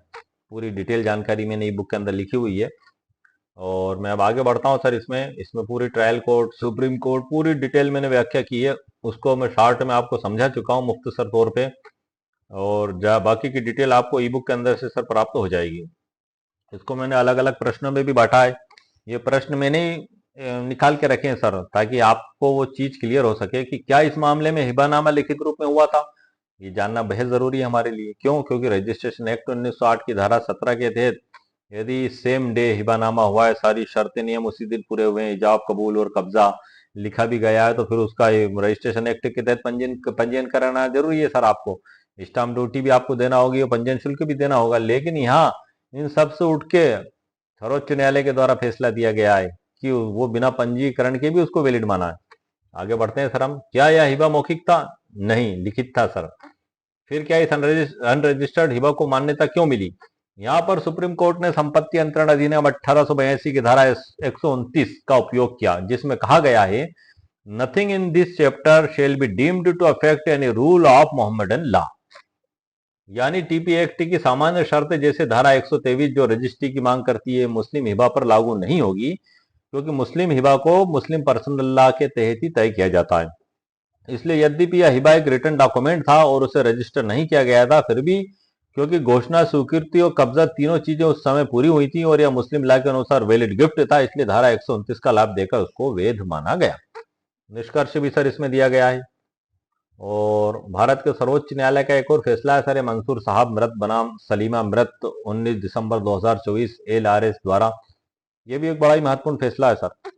पूरी डिटेल जानकारी मैंने ई बुक के अंदर लिखी हुई है, और मैं अब आगे बढ़ता हूं सर। इसमें इसमें पूरी ट्रायल कोर्ट, सुप्रीम कोर्ट, पूरी डिटेल मैंने व्याख्या की है। उसको मैं शॉर्ट में आपको समझा चुका हूं मुख्तसर तौर पे, और बाकी की डिटेल आपको ई बुक के अंदर से सर प्राप्त हो जाएगी। इसको मैंने अलग अलग प्रश्नों में भी बांटा है। ये प्रश्न मैंने निकाल के रखे हैं सर, ताकि आपको वो चीज क्लियर हो सके कि क्या इस मामले में हिबानामा लिखित रूप में हुआ था। ये जानना बेहद जरूरी है हमारे लिए। क्यों? क्योंकि रजिस्ट्रेशन एक्ट 1908 की धारा 17 के तहत यदि सेम डे हिबानामा हुआ है, सारी शर्तें नियम उसी दिन पूरे हुए हैं, इजाब कबूल और कब्जा लिखा भी गया है, तो फिर उसका रजिस्ट्रेशन एक्ट के तहत पंजीयन कराना जरूरी है सर। आपको स्टाम्प ड्यूटी भी आपको देना होगी और पंजीयन शुल्क भी देना होगा। लेकिन यहाँ इन सब से उठ के सर्वोच्च न्यायालय के द्वारा फैसला दिया गया है कि वो बिना पंजीकरण के भी उसको वैलिड माना है। आगे बढ़ते हैं सर हम। क्या यह हिबा मौखिक था? नहीं, लिखित था सर। फिर क्या इस अनरजिस्टर्ड हिबा को मान्यता क्यों मिली? यहाँ पर सुप्रीम कोर्ट ने संपत्ति अंतरण अधिनियम 1882 की धारा 129 का उपयोग किया, जिसमें कहा गया है, nothing in this chapter shall be deemed to affect any rule of Mohammedan law. यानी टीपी एक्ट की सामान्य शर्त जैसे धारा 123 जो रजिस्ट्री की मांग करती है, मुस्लिम हिबा पर लागू नहीं होगी, क्योंकि मुस्लिम हिबा को मुस्लिम पर्सनल लॉ के तहत ही तय किया जाता है। इसलिए यद्यपि यह हिबा एक रिटर्न डॉक्यूमेंट था और उसे रजिस्टर नहीं किया गया था, फिर भी क्योंकि घोषणा, स्वीकृति और कब्जा तीनों चीजें उस समय पूरी हुई थी और यह मुस्लिम लॉ के अनुसार वैलिड गिफ्ट था, इसलिए धारा 129 का लाभ देकर उसको वैध माना गया। निष्कर्ष भी सर इसमें दिया गया है। और भारत के सर्वोच्च न्यायालय का एक और फैसला है सर, मंसूर साहब मृत बनाम सलीमा मृत 19 दिसंबर 2024 LRS द्वारा। ये भी एक बड़ा ही महत्वपूर्ण फैसला है सर।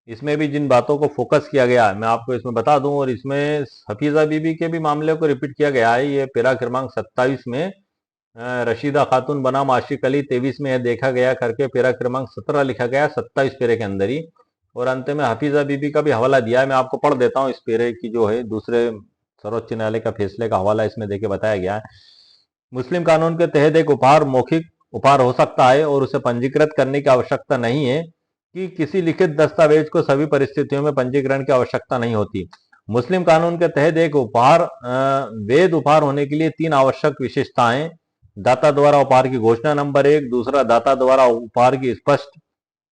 इसमें भी जिन बातों को फोकस किया गया है मैं आपको इसमें बता दूं, और इसमें हफीजा बीबी के भी मामले को रिपीट किया गया है। ये पैरा क्रमांक 27 में रशीदा खातून बनाम आशिक अली 23 में यह देखा गया करके पैरा क्रमांक 17 लिखा गया 27 पैरे के अंदर ही, और अंत में हफीजा बीबी का भी हवाला दिया है। मैं आपको पढ़ देता हूँ इस पैरे की जो है दूसरे सर्वोच्च न्यायालय का फैसले का हवाला इसमें देके बताया गया है। मुस्लिम कानून के तहत एक उपहार मौखिक उपहार हो सकता है और उसे पंजीकृत करने की आवश्यकता नहीं है कि किसी लिखित दस्तावेज को सभी परिस्थितियों में पंजीकरण की आवश्यकता नहीं होती। मुस्लिम कानून के तहत एक उपहार वैध उपहार होने के लिए 3 आवश्यक विशेषताएं: दाता द्वारा उपहार की घोषणा नंबर 1, दूसरा दाता द्वारा उपहार की स्पष्ट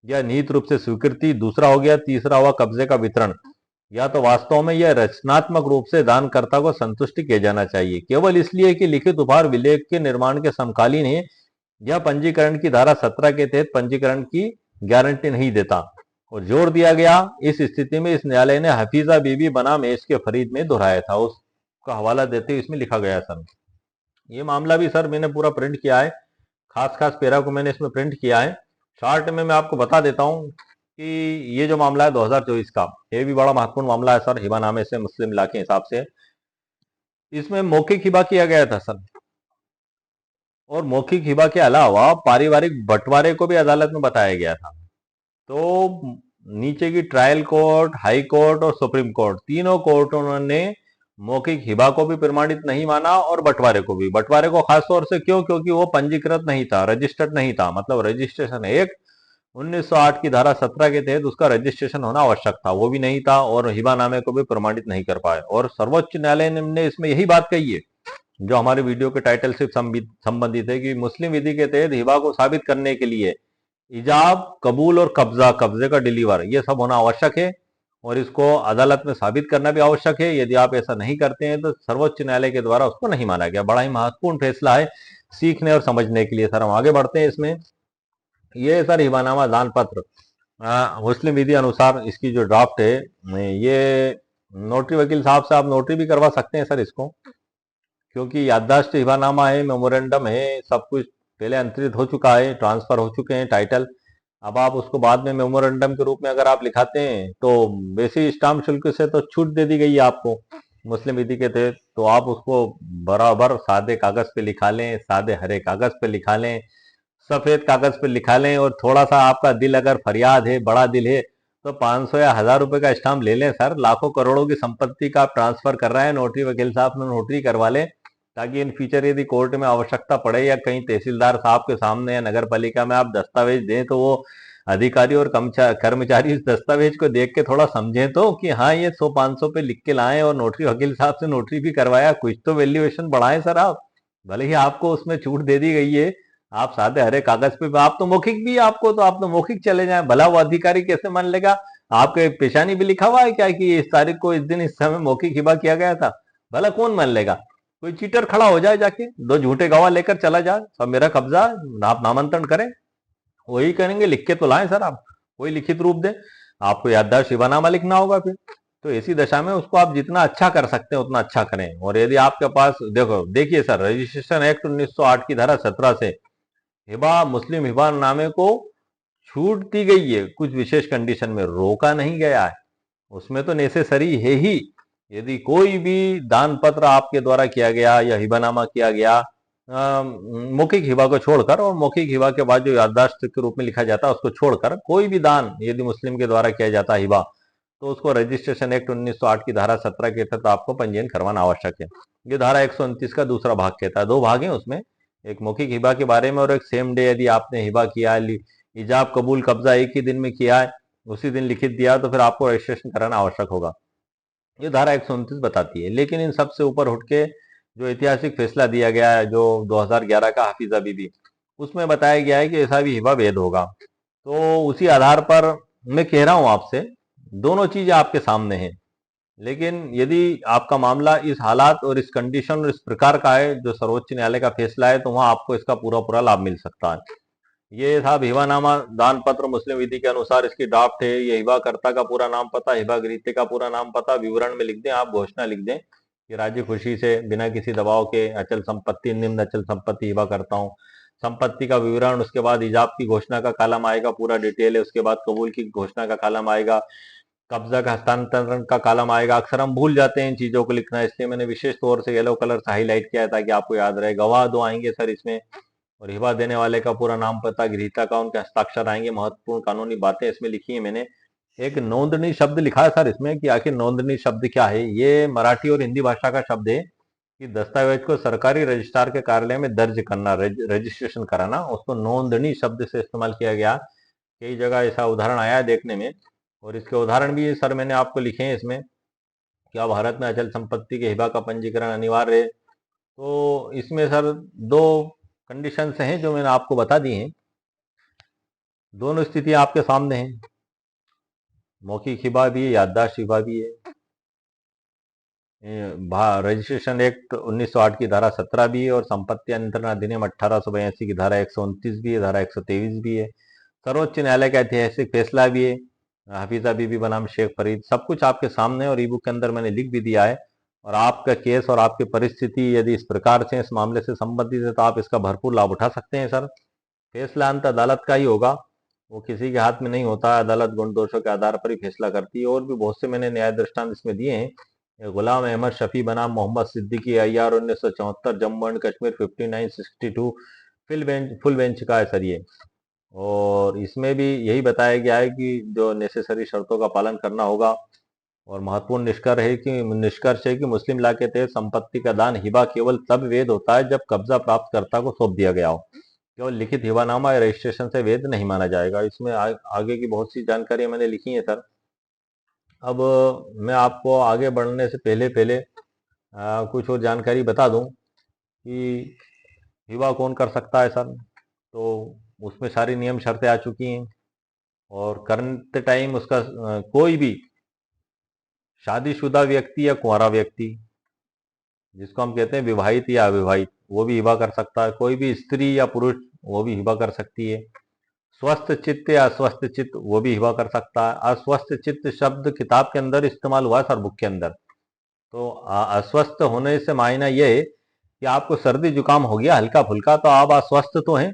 या निहित रूप से स्वीकृति, दूसरा हो गया, तीसरा हुआ कब्जे का वितरण। या तो वास्तव में यह रचनात्मक रूप से दानकर्ता को संतुष्ट किया जाना चाहिए, केवल इसलिए कि लिखित उपहार विलेख के निर्माण के समकालीन है। यह पंजीकरण की धारा 17 के तहत पंजीकरण की गारंटी नहीं देता। और जोर दिया गया, इस स्थिति में इस न्यायालय ने हफीजा बीबी बनाम एश के फरीद में दोहराया था, उसका हवाला देते हुए इसमें लिखा गया सर। ये मामला भी सर मैंने पूरा प्रिंट किया है, खास खास पैरा को मैंने इसमें प्रिंट किया है। शॉर्ट में मैं आपको बता देता हूं कि ये जो मामला है 2024 का, ये भी बड़ा महत्वपूर्ण मामला है सर हिबानामे से मुस्लिम लॉ के हिसाब से। इसमें मौखिक हिबा किया गया था सर, और मौखिक हिबा के अलावा पारिवारिक बंटवारे को भी अदालत में बताया गया था। तो नीचे की ट्रायल कोर्ट, हाई कोर्ट और सुप्रीम कोर्ट, तीनों कोर्टों ने मौखिक हिबा को भी प्रमाणित नहीं माना और बंटवारे को भी। बंटवारे को खास तौर से क्यों? क्योंकि वो पंजीकृत नहीं था, रजिस्टर्ड नहीं था। मतलब रजिस्ट्रेशन एक 1908 की धारा 17 के तहत उसका रजिस्ट्रेशन होना आवश्यक था, वो भी नहीं था, और हिबानामे को भी प्रमाणित नहीं कर पाए। और सर्वोच्च न्यायालय ने इसमें यही बात कही है जो हमारे वीडियो के टाइटल से संबंधित है, कि मुस्लिम विधि के तहत हिबा को साबित करने के लिए इजाब, कबूल और कब्जा, कब्जे का डिलीवर, ये सब होना आवश्यक है, और इसको अदालत में साबित करना भी आवश्यक है। यदि आप ऐसा नहीं करते हैं तो सर्वोच्च न्यायालय के द्वारा उसको नहीं माना गया। बड़ा ही महत्वपूर्ण फैसला है सीखने और समझने के लिए। सर हम आगे बढ़ते हैं इसमें। ये सर हिबानामा दान पत्र मुस्लिम विधि अनुसार इसकी जो ड्राफ्ट है, ये नोटरी वकील साहब से आप नोटरी भी करवा सकते हैं सर इसको, क्योंकि याददाश्त हिबानामा है, मेमोरेंडम है, सब कुछ पहले अंतरित हो चुका है, ट्रांसफर हो चुके हैं टाइटल। अब आप उसको बाद में मेमोरेंडम के रूप में अगर आप लिखाते हैं तो वैसे ही स्टाम्प शुल्क से तो छूट दे दी गई है आपको मुस्लिम विधि के तहत, तो आप उसको बराबर सादे कागज पे लिखा लें, सादे हरे कागज पे लिखा लें, सफेद कागज पे लिखा लें, और थोड़ा सा आपका दिल अगर फरियाद है, बड़ा दिल है, तो 500 या 1000 रुपए का स्टाम्प ले लें सर। लाखों करोड़ों की संपत्ति का आप ट्रांसफर कर रहे हैं, नोटरी वकील साहब ने नोटरी करवा लें, ताकि इन फ्यूचर यदि कोर्ट में आवश्यकता पड़े या कहीं तहसीलदार साहब के सामने या नगर पालिका में आप दस्तावेज दें, तो वो अधिकारी और कर्मचारी इस दस्तावेज को देख के थोड़ा समझें तो कि हाँ ये 100-500 पे लिख के लाएं और नोटरी वकील साहब से नोटरी भी करवाया, कुछ तो वैल्यूएशन बढ़ाएं सर आप। भले ही आपको उसमें छूट दे दी गई है, आप सादे हरे कागज पे, आप तो मौखिक भी आपको, तो आप तो मौखिक चले जाएं, भला वो अधिकारी कैसे मान लेगा? आपके पेशानी भी लिखा हुआ है क्या कि इस तारीख को इस दिन इस समय मौखिक हिबा किया गया था? भला कौन मान लेगा? कोई चीटर खड़ा हो जाए जाके, दो झूठे गवाह लेकर चला जाए, सब मेरा कब्जा, आप नामांतरण करें, वही करेंगे, लिख के तो लाएं सर आप, कोई लिखित रूप दे, आपको याददाश्त शिबानामा लिखना होगा फिर। तो ऐसी दशा में उसको आप जितना अच्छा कर सकते हैं उतना अच्छा करें। और यदि आपके पास देखिए सर, रजिस्ट्रेशन एक्ट 1908 की धारा 17 से हिबा, मुस्लिम हिबा नामे को छूट दी गई है, कुछ विशेष कंडीशन में, रोका नहीं गया है, उसमें तो नेसेसरी है ही। यदि कोई भी दान पत्र आपके द्वारा किया गया या हिबानामा किया गया मौखिक हिबा को छोड़कर, और मौखिक हिबा के बाद जो याददाश्त के रूप में लिखा जाता है उसको छोड़कर, कोई भी दान यदि मुस्लिम के द्वारा किया जाता है हिबा, तो उसको रजिस्ट्रेशन एक्ट 1908 की धारा 17 के तहत आपको पंजीयन करवाना आवश्यक है। ये धारा 129 का दूसरा भाग कहता है, दो भाग हैं उसमें, एक मौखिक हिबा के बारे में और एक सेम डे यदि आपने हिबा किया है, इजाब कबूल कब्जा एक ही दिन में किया है, उसी दिन लिखित दिया, तो फिर आपको रजिस्ट्रेशन कराना आवश्यक होगा। ये धारा 129 बताती है। लेकिन इन सबसे ऊपर उठ के जो ऐतिहासिक फैसला दिया गया है, जो 2011 का हाफिजा बीबी, उसमें बताया गया है कि ऐसा भी हिबा वैध होगा। तो उसी आधार पर मैं कह रहा हूं आपसे, दोनों चीजें आपके सामने हैं। लेकिन यदि आपका मामला इस हालात और इस कंडीशन और इस प्रकार का है जो सर्वोच्च न्यायालय का फैसला है, तो वहां आपको इसका पूरा पूरा लाभ मिल सकता है। ये था हिबानामा दान पत्र, मुस्लिम विधि के अनुसार इसकी ड्राफ्ट है। ये हिबाकर्ता का पूरा नाम पता, हिबागृहीत का पूरा नाम पता, विवरण में लिख दें, आप घोषणा लिख दें कि राजी खुशी से बिना किसी दबाव के अचल संपत्ति, निम्न अचल संपत्ति हिबा करता हूँ। संपत्ति का विवरण, उसके बाद इजाब की घोषणा का कॉलम आएगा, पूरा डिटेल है, उसके बाद कबूल की घोषणा का कॉलम आएगा, कब्जा का हस्तांतरण का कॉलम आएगा। अक्सर हम भूल जाते हैं इन चीजों को लिखना, इसलिए मैंने विशेष तौर से येलो कलर से हाईलाइट किया है ताकि आपको याद रहे। गवाह दो आएंगे सर इसमें, और हिबा देने वाले का पूरा नाम पता, गृहीता का, उनके हस्ताक्षर आएंगे। महत्वपूर्ण कानूनी बातें इसमें लिखी है मैंने। एक नोंदनी शब्द लिखा है सर इसमें कि आखिर नोंदनी शब्द क्या है। ये मराठी और हिंदी भाषा का शब्द है कि दस्तावेज को सरकारी रजिस्ट्रार के कार्यालय में दर्ज करना, रजिस्ट्रेशन कराना, उसको नोंदनी शब्द से इस्तेमाल किया गया। कई जगह ऐसा उदाहरण आया है देखने में, और इसके उदाहरण भी सर मैंने आपको लिखे हैं इसमें। क्या भारत में अचल संपत्ति के हिबा का पंजीकरण अनिवार्य है? तो इसमें सर दो कंडीशंस हैं जो मैंने आपको बता दी हैं, दोनों स्थितियां आपके सामने हैं, मौखिक हिबा भी है, याददाश्त हिबा भी है। रजिस्ट्रेशन एक्ट 1908 की धारा 17 भी है, और संपत्ति नियंत्रण अधिनियम 1882 की धारा 129 भी है, धारा 123 भी है। सर्वोच्च न्यायालय का ऐतिहासिक फैसला भी है, हफीजा बीबी बनाम शेख फरीद, सब कुछ आपके सामने, और ई बुक के अंदर मैंने लिख भी दिया है। और आपका केस और आपकी परिस्थिति यदि इस प्रकार से इस मामले से संबंधित है, तो आप इसका भरपूर लाभ उठा सकते हैं सर। फैसला अंत अदालत का ही होगा, वो किसी के हाथ में नहीं होता। अदालत गुण दोषों के आधार पर ही फैसला करती है। और भी बहुत से मैंने न्याय दृष्टांत इसमें दिए हैं। गुलाम अहमद शफी बनाम Mohammad Siddiqui, IR 1974, Jammu and Kashmir 5962, full bench का है सर ये। और इसमें भी यही बताया गया है कि जो नेसेसरी शर्तों का पालन करना होगा। और महत्वपूर्ण निष्कर्ष है कि मुस्लिम लॉ के तहत संपत्ति का दान हिबा केवल तब वैध होता है जब कब्जा प्राप्तकर्ता को सौंप दिया गया हो। केवल लिखित हिबानामा या रजिस्ट्रेशन से वैध नहीं माना जाएगा। इसमें आगे की बहुत सी जानकारी मैंने लिखी है सर। अब मैं आपको आगे बढ़ने से पहले पहले कुछ और जानकारी बता दूं कि हिबा कौन कर सकता है सर। तो उसमें सारी नियम शर्तें आ चुकी हैं, और करते टाइम उसका कोई भी शादीशुदा व्यक्ति या कुंवारा व्यक्ति, जिसको हम कहते हैं विवाहित या अविवाहित, वो भी हिबा कर सकता है। कोई भी स्त्री या पुरुष, वो भी हिबा कर सकती है। स्वस्थ चित्त या अस्वस्थ चित्त, वो भी हिबा कर सकता है। अस्वस्थ चित्त शब्द किताब के अंदर इस्तेमाल हुआ है सर, बुक के अंदर। तो अस्वस्थ होने से मायना ये है कि आपको सर्दी जुकाम हो गया हल्का फुल्का, तो आप अस्वस्थ तो हैं,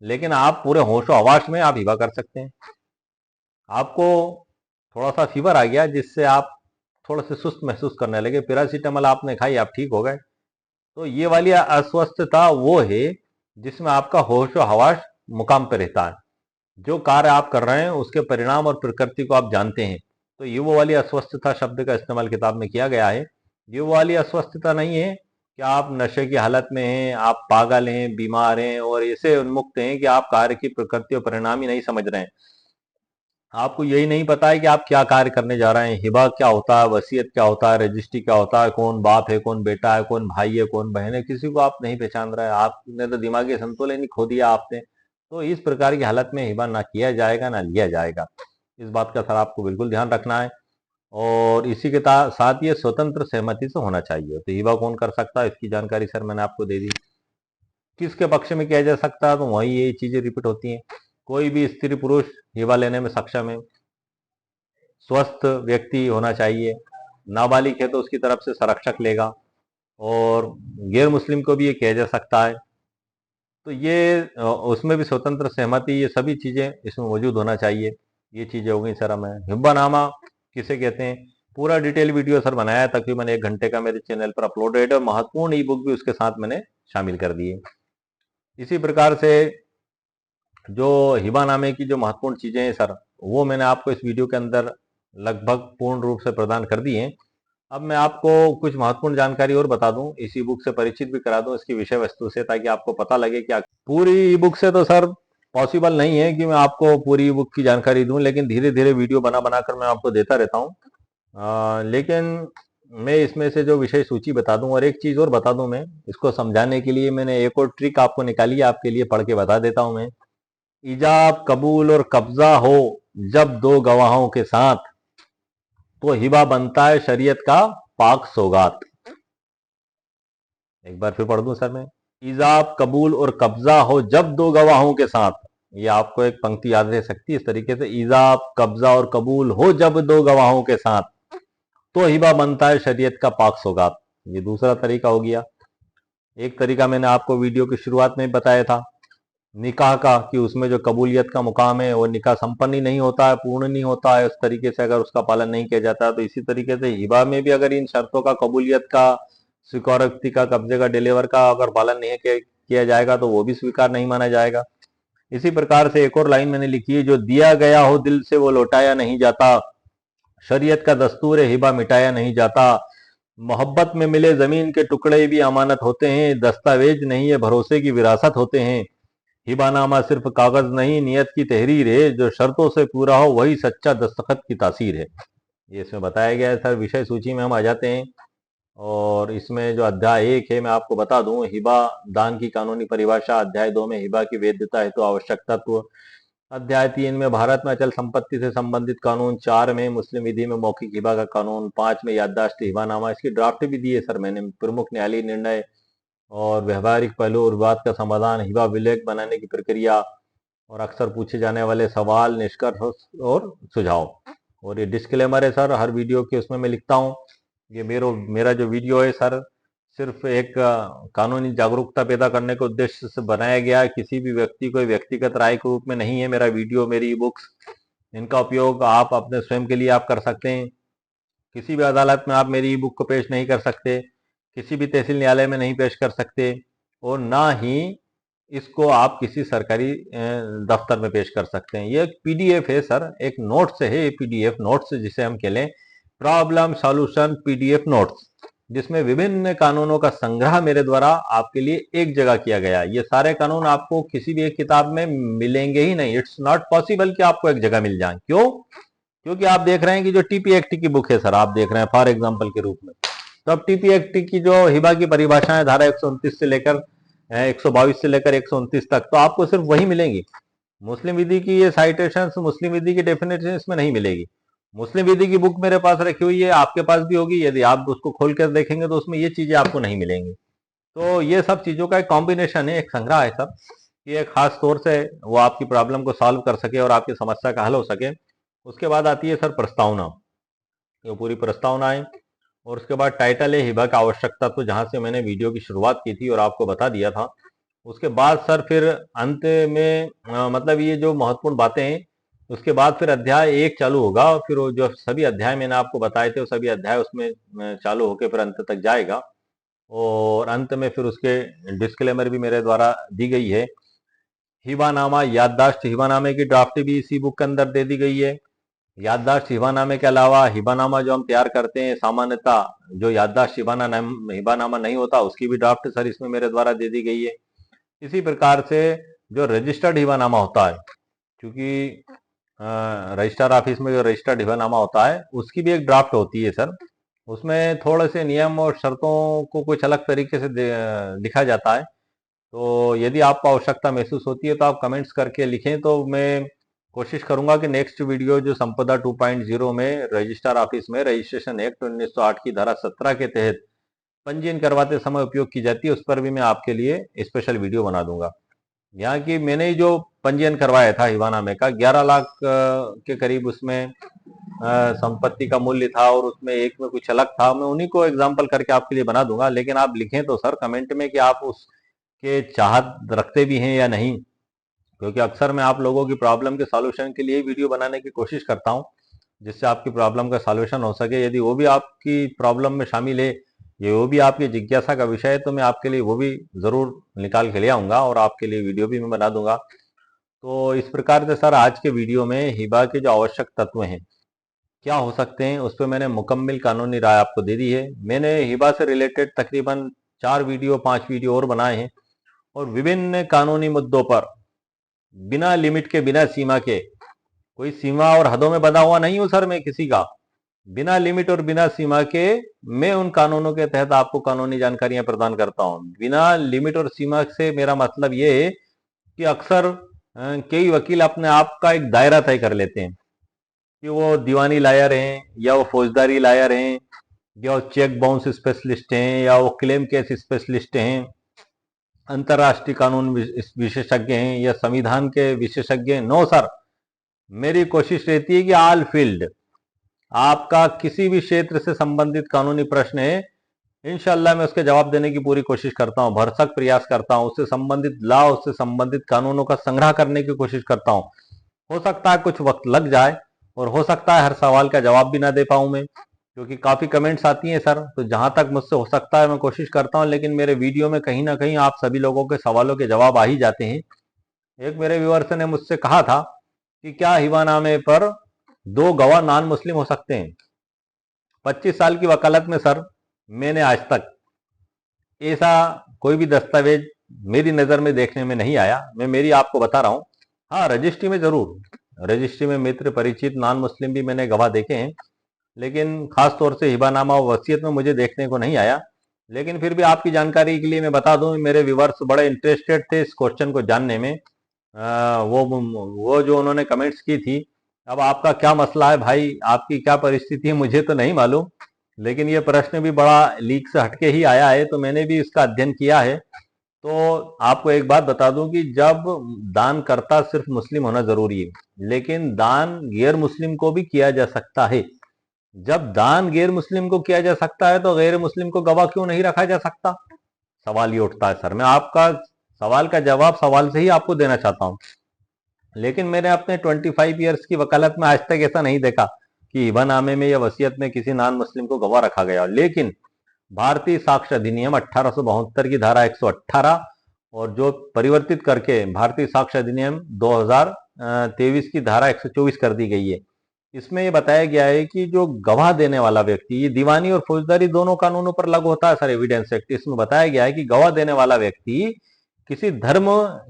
लेकिन आप पूरे होशो हवास में आप हिबा कर सकते हैं। आपको थोड़ा सा फीवर आ गया जिससे आप थोड़ा से सुस्त महसूस करने लगे, पैरासीटामोल आपने खाई, आप ठीक हो गए, तो ये वाली अस्वस्थता वो है जिसमें आपका होशो हवास मुकाम पे रहता है। जो कार्य आप कर रहे हैं उसके परिणाम और प्रकृति को आप जानते हैं। तो ये वो वाली अस्वस्थता शब्द का इस्तेमाल किताब में किया गया है। ये वो वाली अस्वस्थता नहीं है कि आप नशे की हालत में हैं, आप पागल हैं, बीमार हैं और ऐसे उन्मुक्त हैं कि आप कार्य की प्रकृति और परिणाम ही नहीं समझ रहे हैं। आपको यही नहीं पता है कि आप क्या कार्य करने जा रहे हैं, हिबा क्या होता है, वसीयत क्या होता है, रजिस्ट्री क्या होता है, कौन बाप है, कौन बेटा है, कौन भाई है, कौन बहन है, किसी को आप नहीं पहचान रहे हैं। आपने तो दिमागी संतुलन ही खो दिया आपने। तो इस प्रकार की हालत में हिबा ना किया जाएगा ना लिया जाएगा। इस बात का सर आपको बिल्कुल ध्यान रखना है। और इसी के साथ ये स्वतंत्र सहमति से होना चाहिए। तो हिबा कौन कर सकता है इसकी जानकारी सर मैंने आपको दे दी। किसके पक्ष में किया जा सकता है, तो वही ये चीजें रिपीट होती हैं। कोई भी स्त्री पुरुष हिबा लेने में सक्षम है, स्वस्थ व्यक्ति होना चाहिए, नाबालिग है तो उसकी तरफ से संरक्षक लेगा, और गैर मुस्लिम को भी ये किया जा सकता है। तो ये उसमें भी स्वतंत्र सहमति, ये सभी चीजें इसमें मौजूद होना चाहिए। ये चीजें हो गई सर। हमें हिब्बानामा किसे कहते हैं, पूरा डिटेल वीडियो सर बनाया है, तकरीबन 1 घंटे का मेरे चैनल पर अपलोडेड है, और महत्वपूर्ण ई बुक भी उसके साथ मैंने शामिल कर दिए। इसी प्रकार से जो हिबानामे की जो महत्वपूर्ण चीजें हैं सर, वो मैंने आपको इस वीडियो के अंदर लगभग पूर्ण रूप से प्रदान कर दी हैं। अब मैं आपको कुछ महत्वपूर्ण जानकारी और बता दूं, इसी बुक से परिचित भी करा दूं इसकी विषय वस्तु से, ताकि आपको पता लगे कि पूरी ई बुक से तो सर पॉसिबल नहीं है कि मैं आपको पूरी ई बुक की जानकारी दूं, लेकिन धीरे धीरे वीडियो बना बना कर मैं आपको देता रहता हूं। लेकिन मैं इसमें से जो विषय सूची बता दूं, और एक चीज और बता दूं, मैं इसको समझाने के लिए मैंने एक और ट्रिक आपको निकाली है, आपके लिए पढ़ के बता देता हूं मैं। ईजाब कबूल और कब्जा हो जब दो गवाहों के साथ, तो हिबा बनता है शरीयत का पाक सौगात। एक बार फिर पढ़ दूं सर मैं। ईजाब कबूल और कब्जा हो जब दो गवाहों के साथ, ये आपको एक पंक्ति याद रह सकती है इस तरीके से, ईजाब कब्जा और कबूल हो जब दो गवाहों के साथ, तो हिबा बनता है शरीयत का पाक सौगात। ये दूसरा तरीका हो गया। एक तरीका मैंने आपको वीडियो की शुरुआत में बताया था निकाह का, कि उसमें जो कबूलियत का मुकाम है वो निकाह संपन्न ही नहीं होता है, पूर्ण नहीं होता है उस तरीके से, अगर उसका पालन नहीं किया जाता है। तो इसी तरीके से हिबा में भी अगर इन शर्तों का, कबूलियत का, स्वीकारोक्ति का, कब्जे का, डिलीवर का अगर पालन नहीं किया जाएगा तो वो भी स्वीकार नहीं माना जाएगा। इसी प्रकार से एक और लाइन मैंने लिखी है, जो दिया गया हो दिल से वो लौटाया नहीं जाता, शरीयत का दस्तूर है हिबा मिटाया नहीं जाता, मोहब्बत में मिले जमीन के टुकड़े भी अमानत होते हैं, दस्तावेज नहीं है भरोसे की विरासत होते हैं, हिबानामा सिर्फ कागज नहीं नियत की तहरीर है, जो शर्तों से पूरा हो वही सच्चा दस्तखत की तासीर है। ये इसमें बताया गया है सर। विषय सूची में हम आ जाते हैं, और इसमें जो अध्याय 1 है मैं आपको बता दूं, हिबा दान की कानूनी परिभाषा। अध्याय 2 में हिबा की वैधता हेतु आवश्यक तत्व। अध्याय 3 में भारत में अचल संपत्ति से संबंधित कानून। 4 में मुस्लिम विधि में मौखिक हिबा का कानून। 5 में याददाश्त हिबानामा, इसकी ड्राफ्ट भी दी है सर मैंने। प्रमुख न्यायालयीय निर्णय और व्यवहारिक पहलू और विवाद का समाधान, हिबा विलेख बनाने की प्रक्रिया, और अक्सर पूछे जाने वाले सवाल, निष्कर्ष और सुझाव। और ये डिस्क्लेमर है सर हर वीडियो के, उसमें मैं लिखता हूँ ये मेरा जो वीडियो है सर, सिर्फ एक कानूनी जागरूकता पैदा करने के उद्देश्य से बनाया गया है, किसी भी व्यक्ति को व्यक्तिगत राय के रूप में नहीं है। मेरा वीडियो, मेरी ई बुक्स, इनका उपयोग आप अपने स्वयं के लिए आप कर सकते हैं। किसी भी अदालत में आप मेरी ई बुक को पेश नहीं कर सकते, किसी भी तहसील न्यायालय में नहीं पेश कर सकते, और ना ही इसको आप किसी सरकारी दफ्तर में पेश कर सकते हैं। ये एक पीडीएफ है सर, एक नोट्स है, पीडीएफ नोट्स जिसे हम कह लें, प्रॉब्लम सॉल्यूशन पीडीएफ नोट्स, जिसमें विभिन्न कानूनों का संग्रह मेरे द्वारा आपके लिए एक जगह किया गया है। ये सारे कानून आपको किसी भी एक किताब में मिलेंगे ही नहीं। इट्स नॉट पॉसिबल कि आपको एक जगह मिल जाए। क्यों? क्योंकि आप देख रहे हैं कि जो टीपी एक्ट की बुक है सर, आप देख रहे हैं फॉर एग्जाम्पल के रूप में, तो अब टीपी एक्ट की जो हिबा की परिभाषाएं, धारा 129 से लेकर 122 से लेकर 129 तक, तो आपको सिर्फ वही मिलेंगी। मुस्लिम विधि की ये साइटेशंस, मुस्लिम विधि की डेफिनेशन इसमें नहीं मिलेगी। मुस्लिम विधि की बुक मेरे पास रखी हुई है, आपके पास भी होगी, यदि आप उसको खोल कर देखेंगे तो उसमें ये चीजें आपको नहीं मिलेंगी। तो ये सब चीजों का एक कॉम्बिनेशन है, एक संग्रह है सर, कि एक खास तौर से वो आपकी प्रॉब्लम को सॉल्व कर सके और आपकी समस्या का हल हो सके। उसके बाद आती है सर प्रस्तावना, ये पूरी प्रस्तावना है। और उसके बाद टाइटल है हिबा का आवश्यक तत्व, जहां से मैंने वीडियो की शुरुआत की थी और आपको बता दिया था। उसके बाद सर फिर अंत में मतलब ये जो महत्वपूर्ण बातें हैं, उसके बाद फिर अध्याय 1 चालू होगा और फिर वो जो सभी अध्याय मैंने आपको बताए थे वो सभी अध्याय उसमें चालू होकर फिर अंत तक जाएगा। और अंत में फिर उसके डिस्क्लेमर भी मेरे द्वारा दी गई है। हिबानामा याददाश्त हिबानामे की ड्राफ्ट भी इसी बुक के अंदर दे दी गई है। याददाश्त हिबानामे के अलावा हिबानामा जो हम तैयार करते हैं सामान्यतः जो याददाश्त हिबानामा नहीं होता उसकी भी ड्राफ्ट सर इसमें मेरे द्वारा दे दी गई है। इसी प्रकार से जो रजिस्टर्ड हिबानामा होता है, क्योंकि रजिस्टर ऑफिस में जो रजिस्टर्ड हिबानामा होता है उसकी भी एक ड्राफ्ट होती है सर। उसमें थोड़े से नियम और शर्तों को कुछ अलग तरीके से लिखा जाता है। तो यदि आपको आवश्यकता महसूस होती है तो आप कमेंट्स करके लिखें, तो मैं कोशिश करूंगा कि नेक्स्ट वीडियो जो संपदा 2.0 में रजिस्ट्रार ऑफिस में रजिस्ट्रेशन एक्ट 1908 की धारा 17 के तहत पंजीयन करवाते समय उपयोग की जाती है उस पर भी मैं आपके लिए स्पेशल वीडियो बना दूंगा। यहाँ की मैंने जो पंजीयन करवाया था हिवानामे का 11 लाख के करीब उसमें संपत्ति का मूल्य था और उसमें एक में कुछ अलग था। मैं उन्हीं को एग्जाम्पल करके आपके लिए बना दूंगा, लेकिन आप लिखें तो सर कमेंट में कि आप उसके चाहत रखते भी हैं या नहीं, क्योंकि अक्सर मैं आप लोगों की प्रॉब्लम के सॉल्यूशन के लिए वीडियो बनाने की कोशिश करता हूं जिससे आपकी प्रॉब्लम का सॉल्यूशन हो सके। यदि वो भी आपकी प्रॉब्लम में शामिल है, ये वो भी आपकी जिज्ञासा का विषय है, तो मैं आपके लिए वो भी जरूर निकाल के ले आऊंगा और आपके लिए वीडियो भी मैं बना दूंगा। तो इस प्रकार से सर आज के वीडियो में हिबा के जो आवश्यक तत्व हैं क्या हो सकते हैं उस पर मैंने मुकम्मल कानूनी राय आपको दे दी है। मैंने हिबा से रिलेटेड तकरीबन 4 वीडियो 5 वीडियो और बनाए हैं और विभिन्न कानूनी मुद्दों पर बिना लिमिट के बिना सीमा के, कोई सीमा और हदों में बंधा हुआ नहीं हूं सर मैं किसी का, बिना लिमिट और बिना सीमा के मैं उन कानूनों के तहत आपको कानूनी जानकारियां प्रदान करता हूं। बिना लिमिट और सीमा से मेरा मतलब ये है कि अक्सर कई वकील अपने आप का एक दायरा तय कर लेते हैं कि वो दीवानी लायर हैं या वो फौजदारी लायर हैं या वो चेक बाउंस स्पेशलिस्ट हैं या वो क्लेम केस स्पेशलिस्ट हैं, अंतरराष्ट्रीय कानून विशेषज्ञ हैं या संविधान के विशेषज्ञ हैं। नो सर, मेरी कोशिश रहती है कि ऑल फील्ड आपका किसी भी क्षेत्र से संबंधित कानूनी प्रश्न है, इंशाल्लाह मैं उसके जवाब देने की पूरी कोशिश करता हूं, भरसक प्रयास करता हूं, उससे संबंधित लॉ उससे संबंधित कानूनों का संग्रह करने की कोशिश करता हूं। हो सकता है कुछ वक्त लग जाए और हो सकता है हर सवाल का जवाब भी ना दे पाऊं मैं, क्योंकि काफी कमेंट्स आती हैं सर। तो जहां तक मुझसे हो सकता है मैं कोशिश करता हूं, लेकिन मेरे वीडियो में कहीं ना कहीं आप सभी लोगों के सवालों के जवाब आ ही जाते हैं। एक मेरे व्यूअर्स ने मुझसे कहा था कि क्या हिबानामे पर 2 गवाह नॉन मुस्लिम हो सकते हैं। 25 साल की वकालत में सर मैंने आज तक ऐसा कोई भी दस्तावेज मेरी नजर में देखने में नहीं आया। मैं मेरी आपको बता रहा हूं, हाँ रजिस्ट्री में जरूर, रजिस्ट्री में मित्र परिचित नॉन मुस्लिम भी मैंने गवाह देखे हैं, लेकिन खास तौर से हिबानामा और वसीयत में मुझे देखने को नहीं आया। लेकिन फिर भी आपकी जानकारी के लिए मैं बता दूं, मेरे व्यूवर्स बड़े इंटरेस्टेड थे इस क्वेश्चन को जानने में। वो जो उन्होंने कमेंट्स की थी, अब आपका क्या मसला है भाई, आपकी क्या परिस्थिति है मुझे तो नहीं मालूम, लेकिन ये प्रश्न भी बड़ा लीक से हटके ही आया है, तो मैंने भी इसका अध्ययन किया है। तो आपको एक बात बता दूं कि जब दान करता सिर्फ मुस्लिम होना जरूरी है, लेकिन दान गैर मुस्लिम को भी किया जा सकता है। जब दान गैर मुस्लिम को किया जा सकता है तो गैर मुस्लिम को गवाह क्यों नहीं रखा जा सकता? सवाल ये उठता है सर। मैं आपका सवाल का जवाब सवाल से ही आपको देना चाहता हूं, लेकिन मैंने अपने 25 ईयर्स की वकालत में आज तक ऐसा नहीं देखा कि हिबानामे में या वसीयत में किसी नॉन मुस्लिम को गवाह रखा गया। लेकिन भारतीय साक्ष्य अधिनियम 1872 की धारा 118 और जो परिवर्तित करके भारतीय साक्ष्य अधिनियम 2023 की धारा 124 कर दी गई है, इसमें यह बताया गया है कि जो गवाह देने वाला व्यक्ति, ये दीवानी और फौजदारी दोनों कानूनों पर लागू होता है सर, एविडेंस एक्ट। इसमें बताया गया है कि गवाह देने वाला व्यक्ति किसी धर्म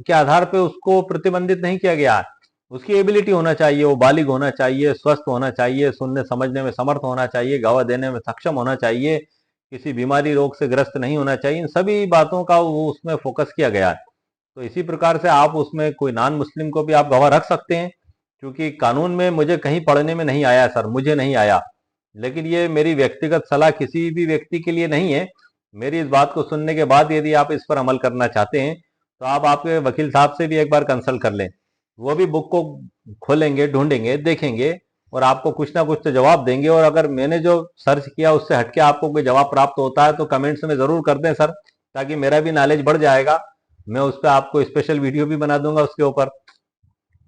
के आधार पर उसको प्रतिबंधित नहीं किया गया है। उसकी एबिलिटी होना चाहिए, वो बालिग होना चाहिए, स्वस्थ होना चाहिए, सुनने समझने में समर्थ होना चाहिए, गवाह देने में सक्षम होना चाहिए, किसी बीमारी रोग से ग्रस्त नहीं होना चाहिए। इन सभी बातों का वो उसमें फोकस किया गया है। तो इसी प्रकार से आप उसमें कोई नॉन मुस्लिम को भी आप गवाह रख सकते हैं, क्योंकि कानून में मुझे कहीं पढ़ने में नहीं आया सर, मुझे नहीं आया। लेकिन ये मेरी व्यक्तिगत सलाह किसी भी व्यक्ति के लिए नहीं है। मेरी इस बात को सुनने के बाद यदि आप इस पर अमल करना चाहते हैं तो आप आपके वकील साहब से भी एक बार कंसल्ट कर लें। वो भी बुक को खोलेंगे, ढूंढेंगे, देखेंगे और आपको कुछ ना कुछ तो जवाब देंगे। और अगर मैंने जो सर्च किया उससे हटके आपको कोई जवाब प्राप्त होता है तो कमेंट्स में जरूर कर दें सर, ताकि मेरा भी नॉलेज बढ़ जाएगा मैं उस पर आपको स्पेशल वीडियो भी बना दूंगा उसके ऊपर।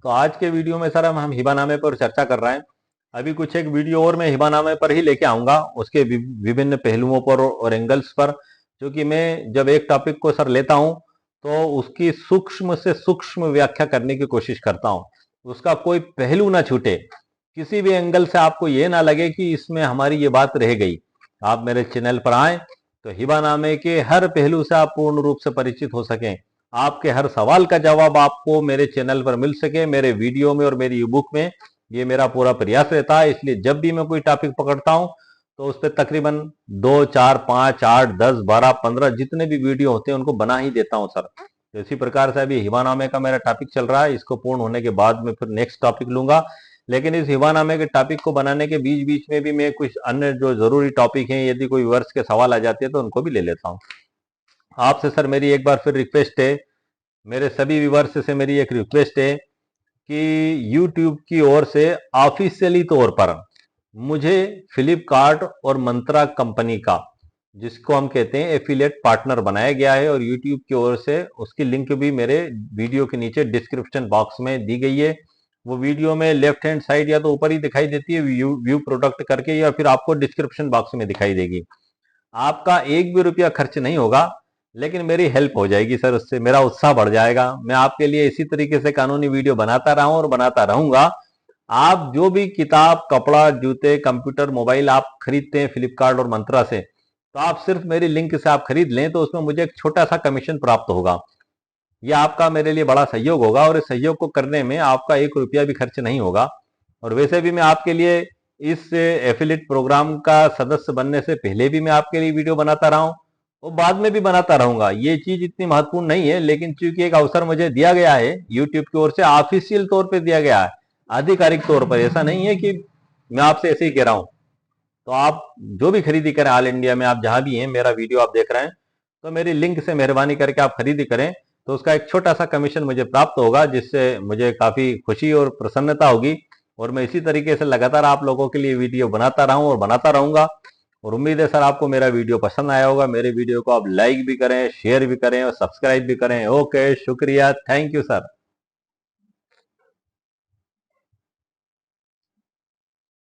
तो आज के वीडियो में सर हम हिबानामे पर चर्चा कर रहे हैं। अभी कुछ एक वीडियो और मैं हिबानामे पर ही लेके आऊंगा, उसके विभिन्न पहलुओं पर और एंगल्स पर, क्योंकि मैं जब एक टॉपिक को सर लेता हूं तो उसकी सूक्ष्म से सूक्ष्म व्याख्या करने की कोशिश करता हूं, उसका कोई पहलू ना छूटे, किसी भी एंगल से आपको ये ना लगे कि इसमें हमारी ये बात रह गई। आप मेरे चैनल पर आए तो हिबानामे के हर पहलू से आप पूर्ण रूप से परिचित हो सकें, आपके हर सवाल का जवाब आपको मेरे चैनल पर मिल सके, मेरे वीडियो में और मेरी ई बुक में। ये मेरा पूरा प्रयास रहता है। इसलिए जब भी मैं कोई टॉपिक पकड़ता हूं तो उस पर तकरीबन 2 4 5 8 10 12 15 जितने भी वीडियो होते हैं उनको बना ही देता हूं सर। तो इसी प्रकार से अभी हिबानामे का मेरा टॉपिक चल रहा है, इसको पूर्ण होने के बाद में फिर नेक्स्ट टॉपिक लूंगा। लेकिन इस हिबानामे के टॉपिक को बनाने के बीच बीच में भी मैं कुछ अन्य जो जरूरी टॉपिक हैं, यदि कोई वर्ष के सवाल आ जाते हैं तो उनको भी ले लेता हूँ। आपसे सर मेरी एक बार फिर रिक्वेस्ट है, मेरे सभी व्यूअर्स से मेरी एक रिक्वेस्ट है कि YouTube की ओर से ऑफिशियली तौर पर मुझे फ्लिपकार्ट और मंत्रा कंपनी का, जिसको हम कहते हैं एफिलिएट पार्टनर, बनाया गया है। और YouTube की ओर से उसकी लिंक भी मेरे वीडियो के नीचे डिस्क्रिप्शन बॉक्स में दी गई है। वो वीडियो में लेफ्ट हैंड साइड या तो ऊपर ही दिखाई देती है व्यू प्रोडक्ट करके, या फिर आपको डिस्क्रिप्शन बॉक्स में दिखाई देगी। आपका एक भी रुपया खर्च नहीं होगा, लेकिन मेरी हेल्प हो जाएगी सर, उससे मेरा उत्साह बढ़ जाएगा। मैं आपके लिए इसी तरीके से कानूनी वीडियो बनाता रहा हूं और बनाता रहूंगा। आप जो भी किताब, कपड़ा, जूते, कंप्यूटर, मोबाइल आप खरीदते हैं फ्लिपकार्ट और मंत्रा से, तो आप सिर्फ मेरी लिंक से आप खरीद लें तो उसमें मुझे एक छोटा सा कमीशन प्राप्त होगा। यह आपका मेरे लिए बड़ा सहयोग होगा, और इस सहयोग को करने में आपका एक रुपया भी खर्च नहीं होगा। और वैसे भी मैं आपके लिए इस एफिलिएट प्रोग्राम का सदस्य बनने से पहले भी मैं आपके लिए वीडियो बनाता रहा हूं और बाद में भी बनाता रहूंगा। ये चीज इतनी महत्वपूर्ण नहीं है, लेकिन चूंकि एक अवसर मुझे दिया गया है यूट्यूब की ओर से, ऑफिशियल तौर पर दिया गया है, आधिकारिक तौर पर, ऐसा नहीं है कि मैं आपसे ऐसे ही कह रहा हूं। तो आप जो भी खरीदी करें ऑल इंडिया में, आप जहां भी हैं, मेरा वीडियो आप देख रहे हैं, तो मेरी लिंक से मेहरबानी करके आप खरीदी करें, तो उसका एक छोटा सा कमीशन मुझे प्राप्त होगा, जिससे मुझे काफी खुशी और प्रसन्नता होगी। और मैं इसी तरीके से लगातार आप लोगों के लिए वीडियो बनाता रहूं और बनाता रहूंगा। और उम्मीद है सर आपको मेरा वीडियो पसंद आया होगा। मेरे वीडियो को आप लाइक भी करें, शेयर भी करें और सब्सक्राइब भी करें। ओके, शुक्रिया, थैंक यू सर।